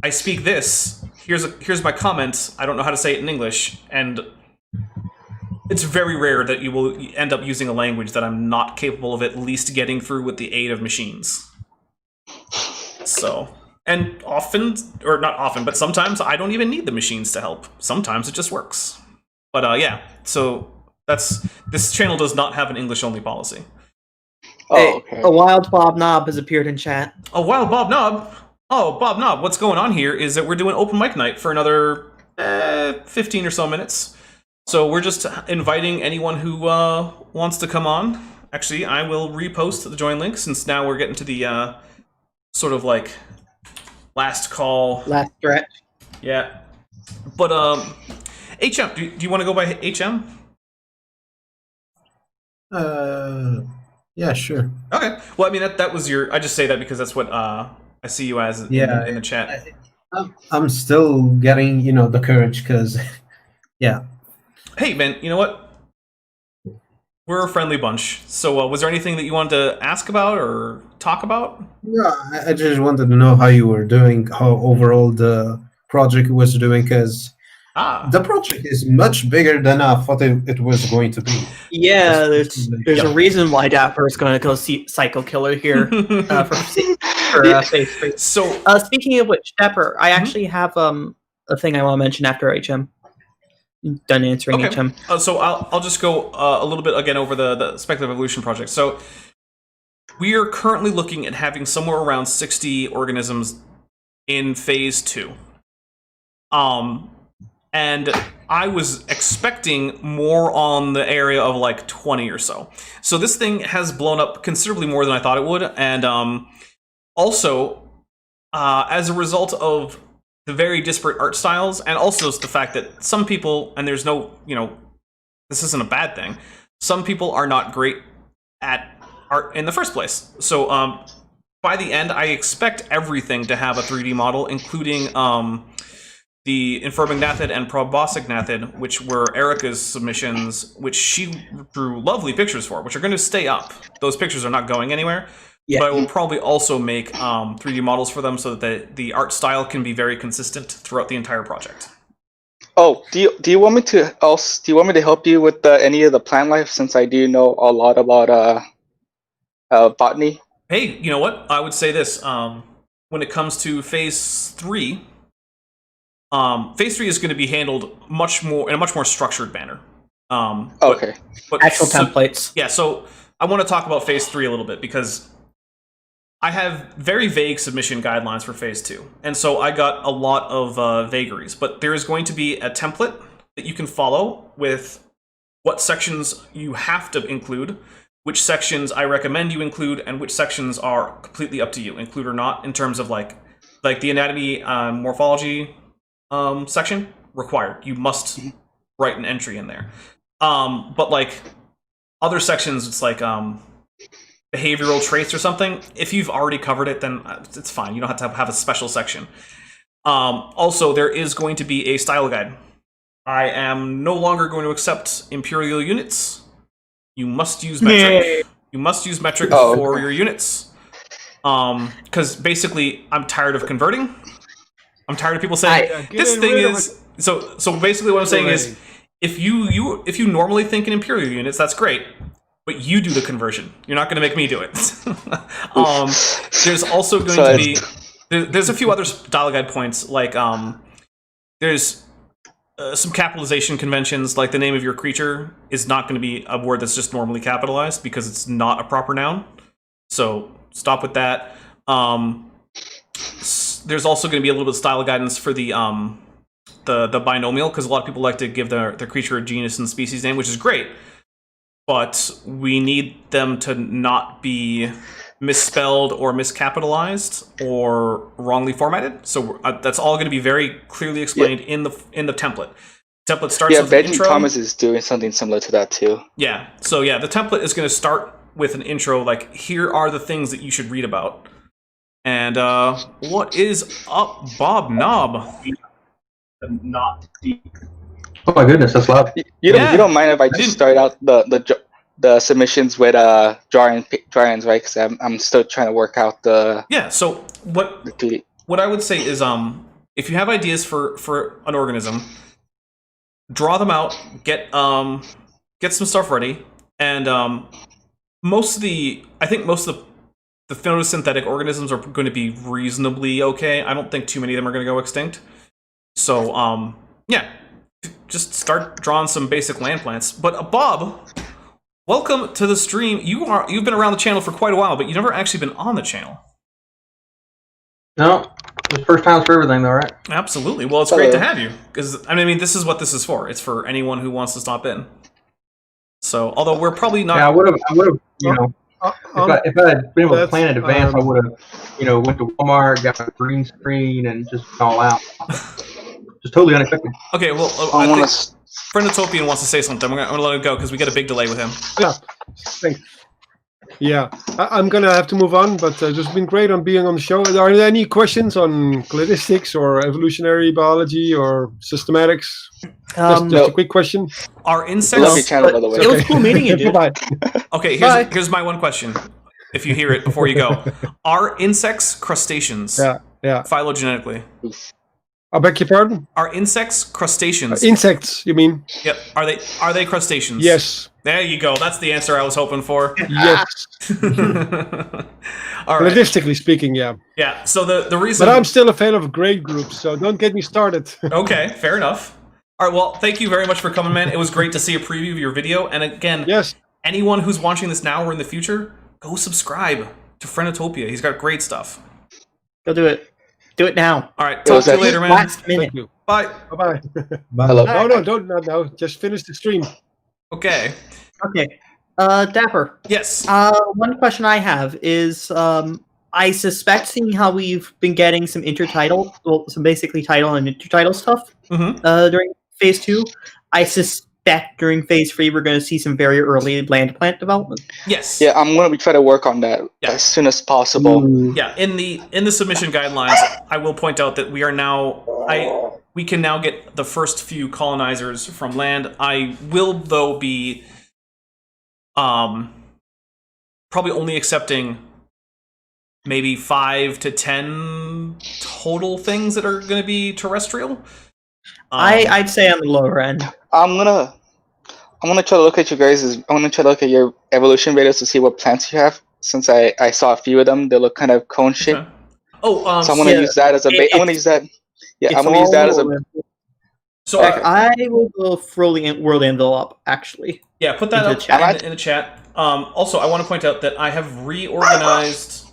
I speak this, here's my comments, I don't know how to say it in English. And it's very rare that you will end up using a language that I'm not capable of at least getting through with the aid of machines. So, and often, or not often, but sometimes I don't even need the machines to help. Sometimes it just works. But yeah, so this channel does not have an English-only policy. A wild Bob Knob has appeared in chat. A wild Bob Knob? Oh, Bob Knob, what's going on here is that we're doing open mic night for another 15 or so minutes. So we're just inviting anyone who wants to come on. Actually, I will repost the join link, since now we're getting to the sort of like last call. Last stretch. Yeah. But HM, do you want to go by HM? Yeah, sure. Okay. Well, I mean, that was your. I just say that because that's what I see you as in the chat. I'm still getting, the courage, because, yeah. Hey, man, you know what? We're a friendly bunch. So was there anything that you wanted to ask about or talk about? Yeah, I just wanted to know how you were doing, how overall the project was doing, because the project is much bigger than I thought it was going to be. Yeah, there's a reason why Dapper is going to go see Psycho Killer here for Face. So, speaking of which, Dapper, I actually have a thing I want to mention after HM. Done answering HM. So I'll just go a little bit again over the Speculative Evolution project. So we are currently looking at having somewhere around 60 organisms in phase 2. And I was expecting more on the area of like 20 or so. So this thing has blown up considerably more than I thought it would. And also, as a result of the very disparate art styles, and also the fact that some people, and there's no, this isn't a bad thing, some people are not great at art in the first place. So by the end, I expect everything to have a 3D model, including the infirmignathid and proboscignatid, which were Erica's submissions, which she drew lovely pictures for, which are going to stay up. Those pictures are not going anywhere. Yeah. But I will probably also make 3D models for them so that the art style can be very consistent throughout the entire project. Oh, do you want me to help you with any of the plant life, since I do know a lot about botany? Hey, you know what? I would say this: when it comes to phase 3, phase 3 is going to be handled in a much more structured manner. Okay. But actual templates. Yeah. So I want to talk about phase 3 a little bit because I have very vague submission guidelines for phase 2, and so I got a lot of vagaries. But there is going to be a template that you can follow with what sections you have to include, which sections I recommend you include, and which sections are completely up to you, include or not, in terms of like the anatomy morphology section required. You must write an entry in there. But like other sections, it's like behavioral traits or something. If you've already covered it, then it's fine. You don't have to have a special section. Also, there is going to be a style guide. I am no longer going to accept imperial units. You must use metric. Yay. You must use metric for your units. Because basically, I'm tired of converting. I'm tired of people saying this thing is so. Basically, what I'm saying is, if you normally think in imperial units, that's great. But you do the conversion. You're not going to make me do it. There's also going to be... There's a few other style guide points, like there's some capitalization conventions, like the name of your creature is not going to be a word that's just normally capitalized because it's not a proper noun. So stop with that. There's also going to be a little bit of style guidance for the binomial, because a lot of people like to give their creature a genus and species name, which is great. But we need them to not be misspelled or miscapitalized or wrongly formatted. So that's all going to be very clearly explained in the template. Template starts with an intro. Thomas is doing something similar to that too. Yeah. So yeah, the template is going to start with an intro, like here are the things that you should read about. And what is up, Bob Knob? Not deep. Oh my goodness, that's loud. You don't mind if I just start out the submissions with drawings, right? Because I'm still trying to work out the So what I would say is if you have ideas for an organism, draw them out, get some stuff ready, and most of the photosynthetic organisms are going to be reasonably okay. I don't think too many of them are going to go extinct. So just start drawing some basic land plants. But Bob, welcome to the stream. You've been around the channel for quite a while, but you've never actually been on the channel. No, it's first time for everything, though, right? Absolutely. Well, it's great to have you, because I mean, this is what this is for. It's for anyone who wants to stop in. So, although we're probably not. Yeah, I would have, if I had been able to plan in advance, I would have, went to Walmart, got a green screen, and just all out. Just totally unexpected. Okay, well, I think Frontotopia wants to say something. I'm gonna let him go because we got a big delay with him. Yeah, thanks. Yeah, I'm gonna have to move on, but it's been great on being on the show. Are there any questions on cladistics or evolutionary biology or systematics? Just a quick question. Are insects? Love your channel, by the way. It was cool meeting you, dude. Okay, here's my one question. If you hear it before you go, are insects crustaceans? Yeah. Phylogenetically. I beg your pardon? Are insects crustaceans? Insects, you mean? Yep. Are they crustaceans? Yes. There you go. That's the answer I was hoping for. Yes. All right. Statistically speaking, yeah. Yeah. So the reason. But I'm still a fan of grade groups, so don't get me started. Okay, fair enough. All right. Well, thank you very much for coming, man. It was great to see a preview of your video. And again, anyone who's watching this now or in the future, go subscribe to Frontotopia. He's got great stuff. Go do it. Do it now. All right. Talk to you later, man. Last minute. Thank you. Bye. Bye-bye. Hello. No. Just finish the stream. Okay. Dapper. Yes. One question I have is, I suspect, seeing how we've been getting some some basically title and intertitle stuff during phase 2, I suspect during phase 3 we're going to see some very early land plant development. Yes. Yeah, I'm going to try to work on that as soon as possible. Yeah, in the submission guidelines, I will point out that we are now. we can now get the first few colonizers from land. I will, though, be probably only accepting maybe 5 to 10 total things that are going to be terrestrial. I'd say on the lower end. I'm gonna try to look at you guys. I'm gonna try to look at your evolution videos to see what plants you have. Since I saw a few of them, they look kind of cone shaped. Okay. Oh, so I'm gonna use that as a base. I'm gonna use that. Yeah, I'm gonna use that as a. So I will go throw the world envelope, actually. Yeah, put that up in the chat. Also, I want to point out that I have reorganized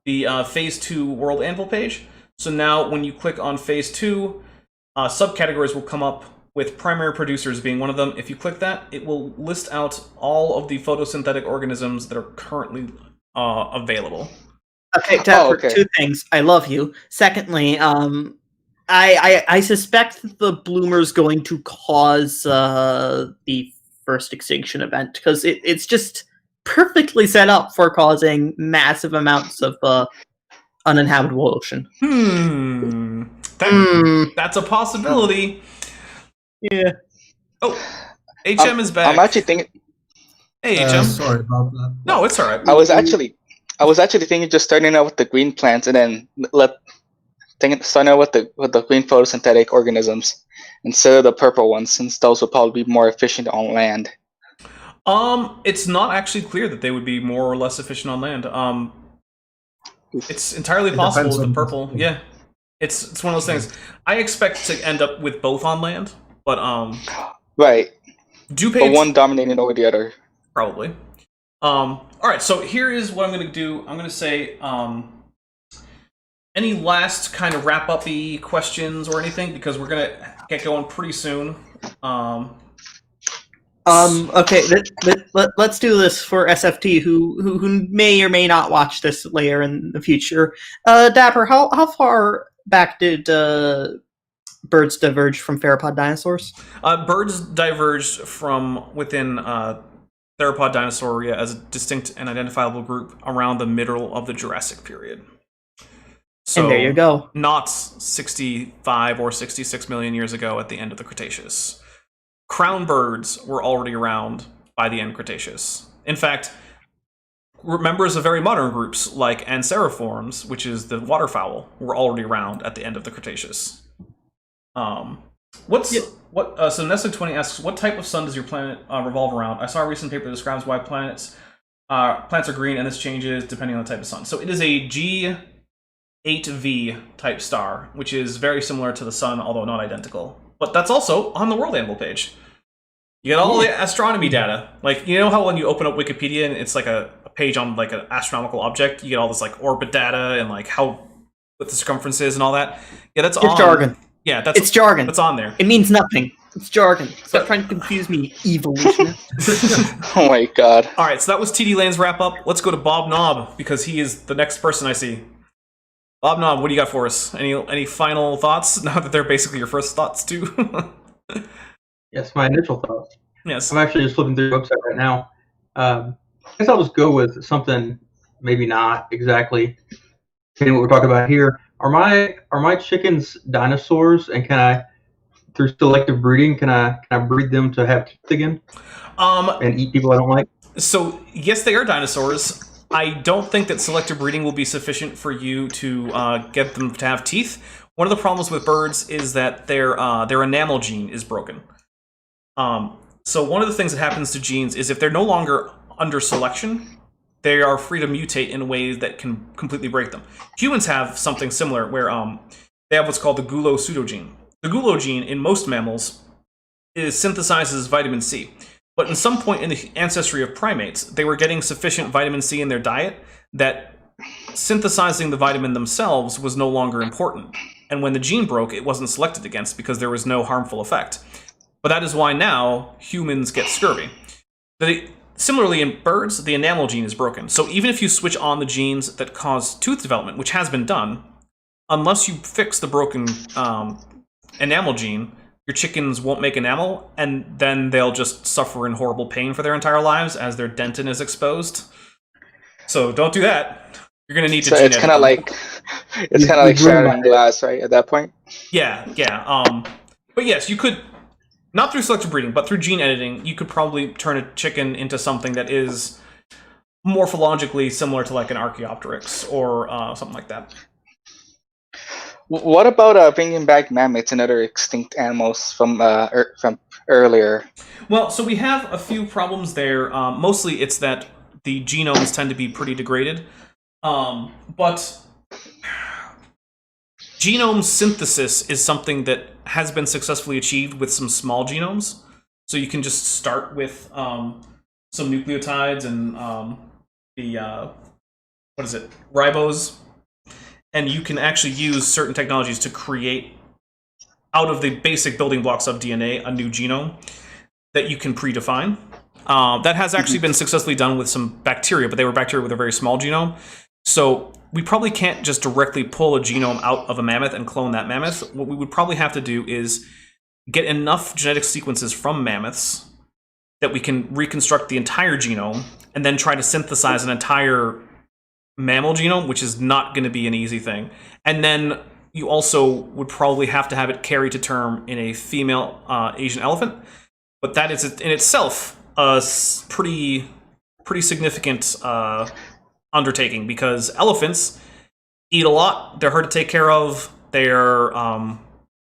the Phase 2 World Anvil page. So now when you click on Phase 2, subcategories will come up with primary producers being one of them. If you click that, it will list out all of the photosynthetic organisms that are currently available. Okay, Dapper, 2 things. I love you. Secondly, I suspect that the bloomer's going to cause the first extinction event, because it's just perfectly set up for causing massive amounts of uninhabitable ocean. That's a possibility. Yeah. Oh, HM is back. I'm actually thinking. Hey, HM. Sorry about that. No, it's all right. I was actually thinking just starting out with the green plants and then starting out with the green photosynthetic organisms instead of the purple ones, since those would probably be more efficient on land. It's not actually clear that they would be more or less efficient on land. It's entirely possible with the purple. Yeah, it's one of those things. I expect to end up with both on land, but right. But one dominating over the other. Probably. All right. So here is what I'm going to do. I'm going to say, any last kind of wrap-up-y questions or anything, because we're going to get going pretty soon. Okay, let's do this for SFT, who may or may not watch this later in the future. Dapper, how far back did birds diverge from theropod dinosaurs? Birds diverged from within theropod dinosauria as a distinct and identifiable group around the middle of the Jurassic period. So, and there you go. Not 65 or 66 million years ago at the end of the Cretaceous. Crown birds were already around by the end Cretaceous. In fact, members of very modern groups like Anseriformes, which is the waterfowl, were already around at the end of the Cretaceous. So Nestle20 asks, what type of sun does your planet revolve around? I saw a recent paper that describes why plants are green, and this changes depending on the type of sun. So it is a G8V type star, which is very similar to the sun, although not identical. But that's also on the World Anvil page. You get all the astronomy data. Like, you know how when you open up Wikipedia and it's like a page on like an astronomical object, you get all this like orbit data and like what the circumference is and all that? Yeah, that's It's jargon. Yeah, it's jargon. That's on there. It means nothing. It's jargon. Stop trying to confuse me, evolutionist. Oh my god. All right, so that was TD Lane's wrap up. Let's go to Bob Knob, because he is the next person I see. Bob Knob, what do you got for us? Any final thoughts? Now that they're basically your first thoughts too. Yes, my initial thoughts. Yes. I'm actually just flipping through the website right now. I guess I'll just go with something maybe not exactly what we're talking about here. Are my chickens dinosaurs, and can I, through selective breeding, can I breed them to have teeth again? And eat people I don't like? So yes, they are dinosaurs. I don't think that selective breeding will be sufficient for you to get them to have teeth. One of the problems with birds is that their enamel gene is broken. So one of the things that happens to genes is if they're no longer under selection, they are free to mutate in ways that can completely break them. Humans have something similar where they have what's called the gulo pseudogene. The gulo gene in most mammals synthesizes vitamin C. But in some point in the ancestry of primates, they were getting sufficient vitamin C in their diet that synthesizing the vitamin themselves was no longer important. And when the gene broke, it wasn't selected against because there was no harmful effect. But that is why now humans get scurvy. Similarly, in birds, the enamel gene is broken. So even if you switch on the genes that cause tooth development, which has been done, unless you fix the broken enamel gene, your chickens won't make enamel, and then they'll just suffer in horrible pain for their entire lives as their dentin is exposed. So don't do that. You're going to need to So it's kind of like It's kind of like shattering glass, right? At that point. Yeah. But yes, you could, not through selective breeding, but through gene editing, you could probably turn a chicken into something that is morphologically similar to like an Archaeopteryx or something like that. What about bringing back mammoths and other extinct animals from earlier? Well, so we have a few problems there. Mostly it's that the genomes tend to be pretty degraded. But genome synthesis is something that has been successfully achieved with some small genomes. So you can just start with some nucleotides and ribose, and you can actually use certain technologies to create, out of the basic building blocks of DNA, a new genome that you can predefine. That has actually been successfully done with some bacteria, but they were bacteria with a very small genome. So we probably can't just directly pull a genome out of a mammoth and clone that mammoth. What we would probably have to do is get enough genetic sequences from mammoths that we can reconstruct the entire genome and then try to synthesize an entire mammal genome, which is not going to be an easy thing. And then you also would probably have to have it carried to term in a female Asian elephant. But that is in itself a pretty significant undertaking, because elephants eat a lot. They're hard to take care of. They're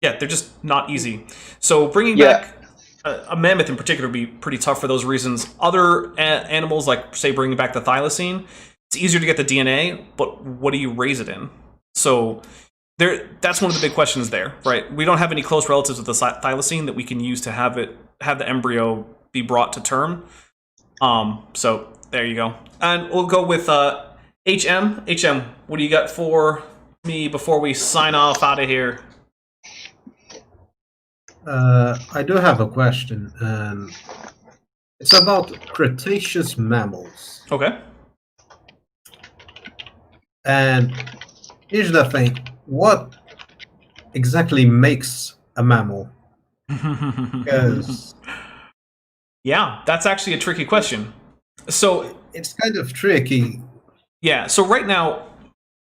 they're just not easy. So bringing back a mammoth in particular would be pretty tough for those reasons. Other animals, like say bringing back the thylacine, it's easier to get the DNA, but what do you raise it in? So that's one of the big questions there, right? We don't have any close relatives with the thylacine that we can use to have the embryo be brought to term. So there you go. And we'll go with HM. HM, what do you got for me before we sign off out of here? I do have a question. It's about Cretaceous mammals. Okay. And here's the thing. What exactly makes a mammal? Because yeah, that's actually a tricky question. So it's kind of tricky. Yeah, so right now,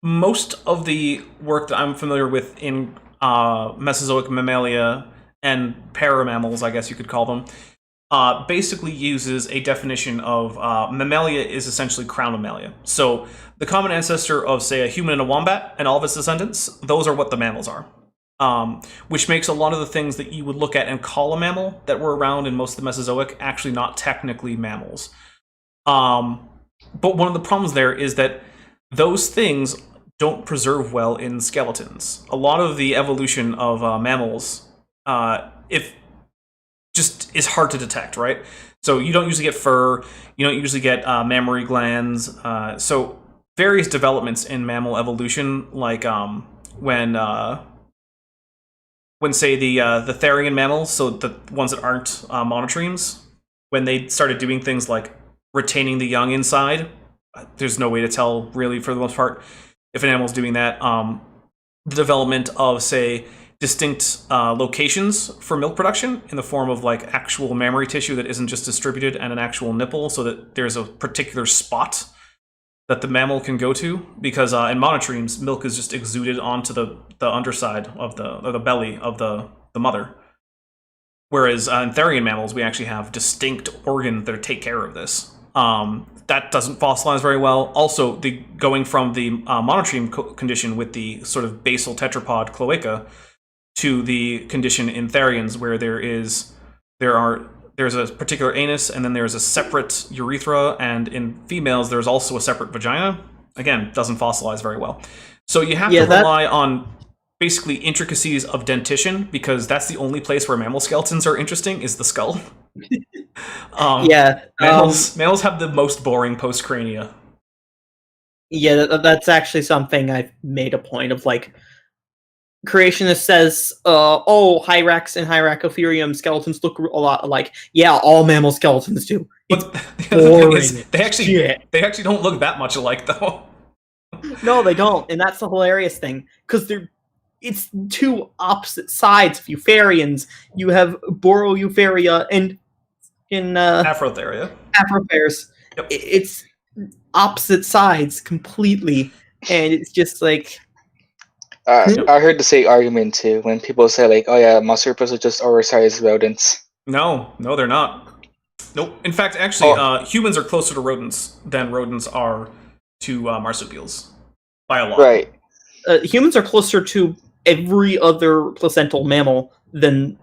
most of the work that I'm familiar with in Mesozoic mammalia and paramammals, I guess you could call them, basically uses a definition of mammalia is essentially crown mammalia. So the common ancestor of, say, a human and a wombat and all of its descendants, those are what the mammals are. Which makes a lot of the things that you would look at and call a mammal that were around in most of the Mesozoic actually not technically mammals. But one of the problems there is that those things don't preserve well in skeletons. A lot of the evolution of mammals, if just is hard to detect, right? So you don't usually get fur, you don't usually get mammary glands. So various developments in mammal evolution, like when say the Therian mammals, so the ones that aren't monotremes, when they started doing things like retaining the young inside, there's no way to tell really for the most part if an animal's doing that. The development of, say, distinct locations for milk production in the form of like actual mammary tissue that isn't just distributed and an actual nipple, so that there's a particular spot that the mammal can go to, because in monotremes, milk is just exuded onto the underside of the belly of the mother. Whereas in Therian mammals, we actually have distinct organs that take care of this. That doesn't fossilize very well. Also, going from the monotreme condition with the sort of basal tetrapod cloaca to the condition in Therians where there's a particular anus and then there's a separate urethra, and in females there's also a separate vagina. Again, doesn't fossilize very well. So you have to rely on basically intricacies of dentition, because that's the only place where mammal skeletons are interesting, is the skull. Mammals have the most boring postcrania. Yeah, that's actually something I've made a point of. Like, Creationist says, Hyrax and Hyracotherium skeletons look a lot alike. Yeah, all mammal skeletons do. It's boring. They actually don't look that much alike, though. No, they don't, and that's the hilarious thing, because it's two opposite sides of eupharians. You have Boroeupharia and in Afrotheria. Afropairs. Yep. It's opposite sides completely, and it's just like, I heard the same argument too when people say like, "Oh yeah, marsupials are just oversized rodents." No, they're not. Nope. In fact, actually, humans are closer to rodents than rodents are to marsupials by a lot. Right. Humans are closer to every other placental mammal than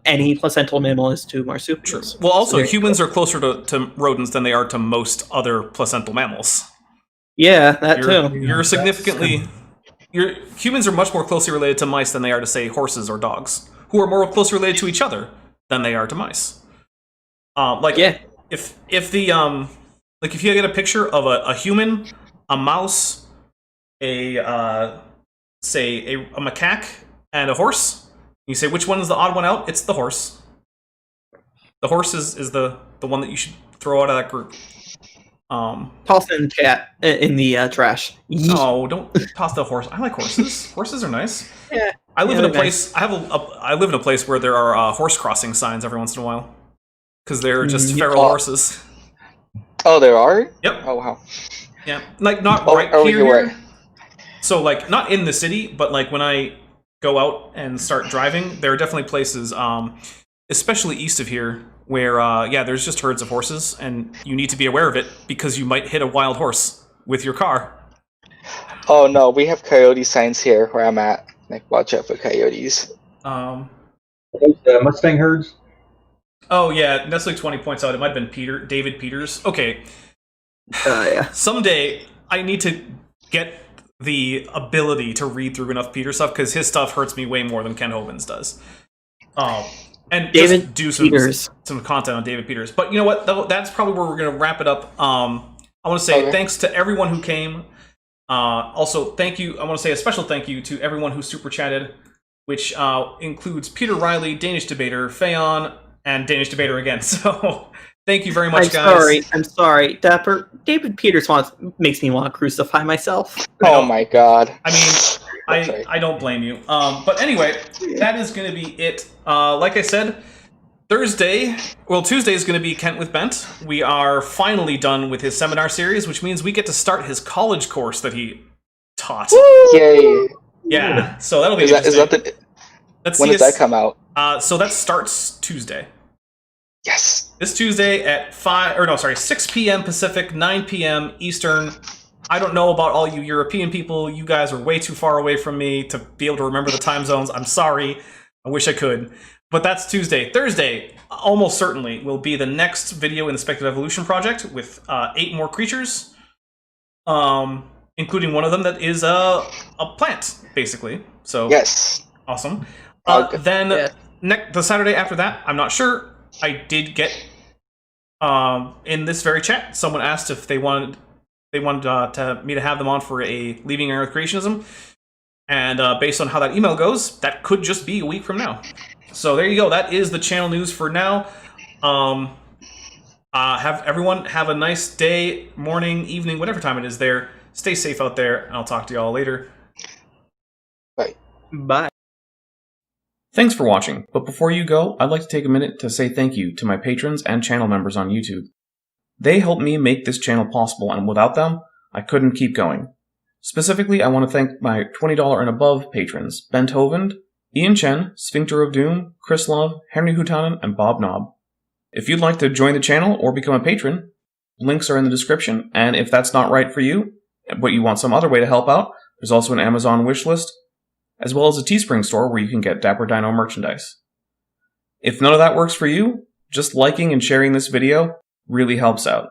any placental mammal is to marsupials. True. Well, also, humans are closer to rodents than they are to most other placental mammals. Yeah, that too. You're significantly... humans are much more closely related to mice than they are to, say, horses or dogs, who are more closely related to each other than they are to mice. If you get a picture of a human, a mouse, a macaque, and a horse, you say which one is the odd one out? It's the horse. The horse is the one that you should throw out of that group. Toss it in chat in the trash. No, don't toss the horse. I like horses. Horses are nice. Yeah. I live in a place. I live in a place where there are horse crossing signs every once in a while because they're just feral horses. Oh, there are? Yep. Oh wow. Yeah, like not right here. So like not in the city, but like when I go out and start driving, there are definitely places, especially east of here, where there's just herds of horses, and you need to be aware of it because you might hit a wild horse with your car. Oh no, we have coyote signs here where I'm at. Like, watch out for coyotes. Mustang herds. Oh yeah, Nestle 20 points out it might have been David Peters. Okay. Yeah. Someday I need to get the ability to read through enough Peter stuff because his stuff hurts me way more than Ken Hovind's does. And David just do some content on David Peters. But you know what? That's probably where we're going to wrap it up. I want to say thanks to everyone who came. Also, thank you. I want to say a special thank you to everyone who super chatted, which includes Peter Riley, Danish Debater, Phaon, and Danish Debater again. So thank you very much, guys. I'm sorry. Dapper David Peters makes me want to crucify myself. Oh my god. I mean, I don't blame you. But anyway, that is going to be it. Like I said, Tuesday is going to be Kent with Bent. We are finally done with his seminar series, which means we get to start his college course that he taught. Yay! Yeah, so that'll be interesting. When does that come out? So that starts Tuesday. Yes. This Tuesday at 6 p.m. Pacific, 9 p.m. Eastern. I don't know about all you European people. You guys are way too far away from me to be able to remember the time zones. I'm sorry. I wish I could. But that's Tuesday. Thursday, almost certainly, will be the next video in the Speculative Evolution project with 8 more creatures, including one of them that is a plant, basically. So yes, awesome. Then the Saturday after that, I'm not sure. I did get in this very chat. Someone asked if they wanted me to have them on for a Leaving Earth Creationism, and based on how that email goes, that could just be a week from now. So there you go. That is the channel news for now. Everyone have a nice day, morning, evening, whatever time it is there. Stay safe out there, and I'll talk to y'all later. Bye. Bye. Thanks for watching, but before you go, I'd like to take a minute to say thank you to my patrons and channel members on YouTube. They help me make this channel possible, and without them, I couldn't keep going. Specifically, I want to thank my $20 and above patrons, Bent Hovind, Ian Chen, Sphincter of Doom, Chris Love, Henry Hutanen, and Bob Knob. If you'd like to join the channel or become a patron, links are in the description, and if that's not right for you, but you want some other way to help out, there's also an Amazon wishlist, as well as a Teespring store where you can get Dapper Dino merchandise. If none of that works for you, just liking and sharing this video really helps out.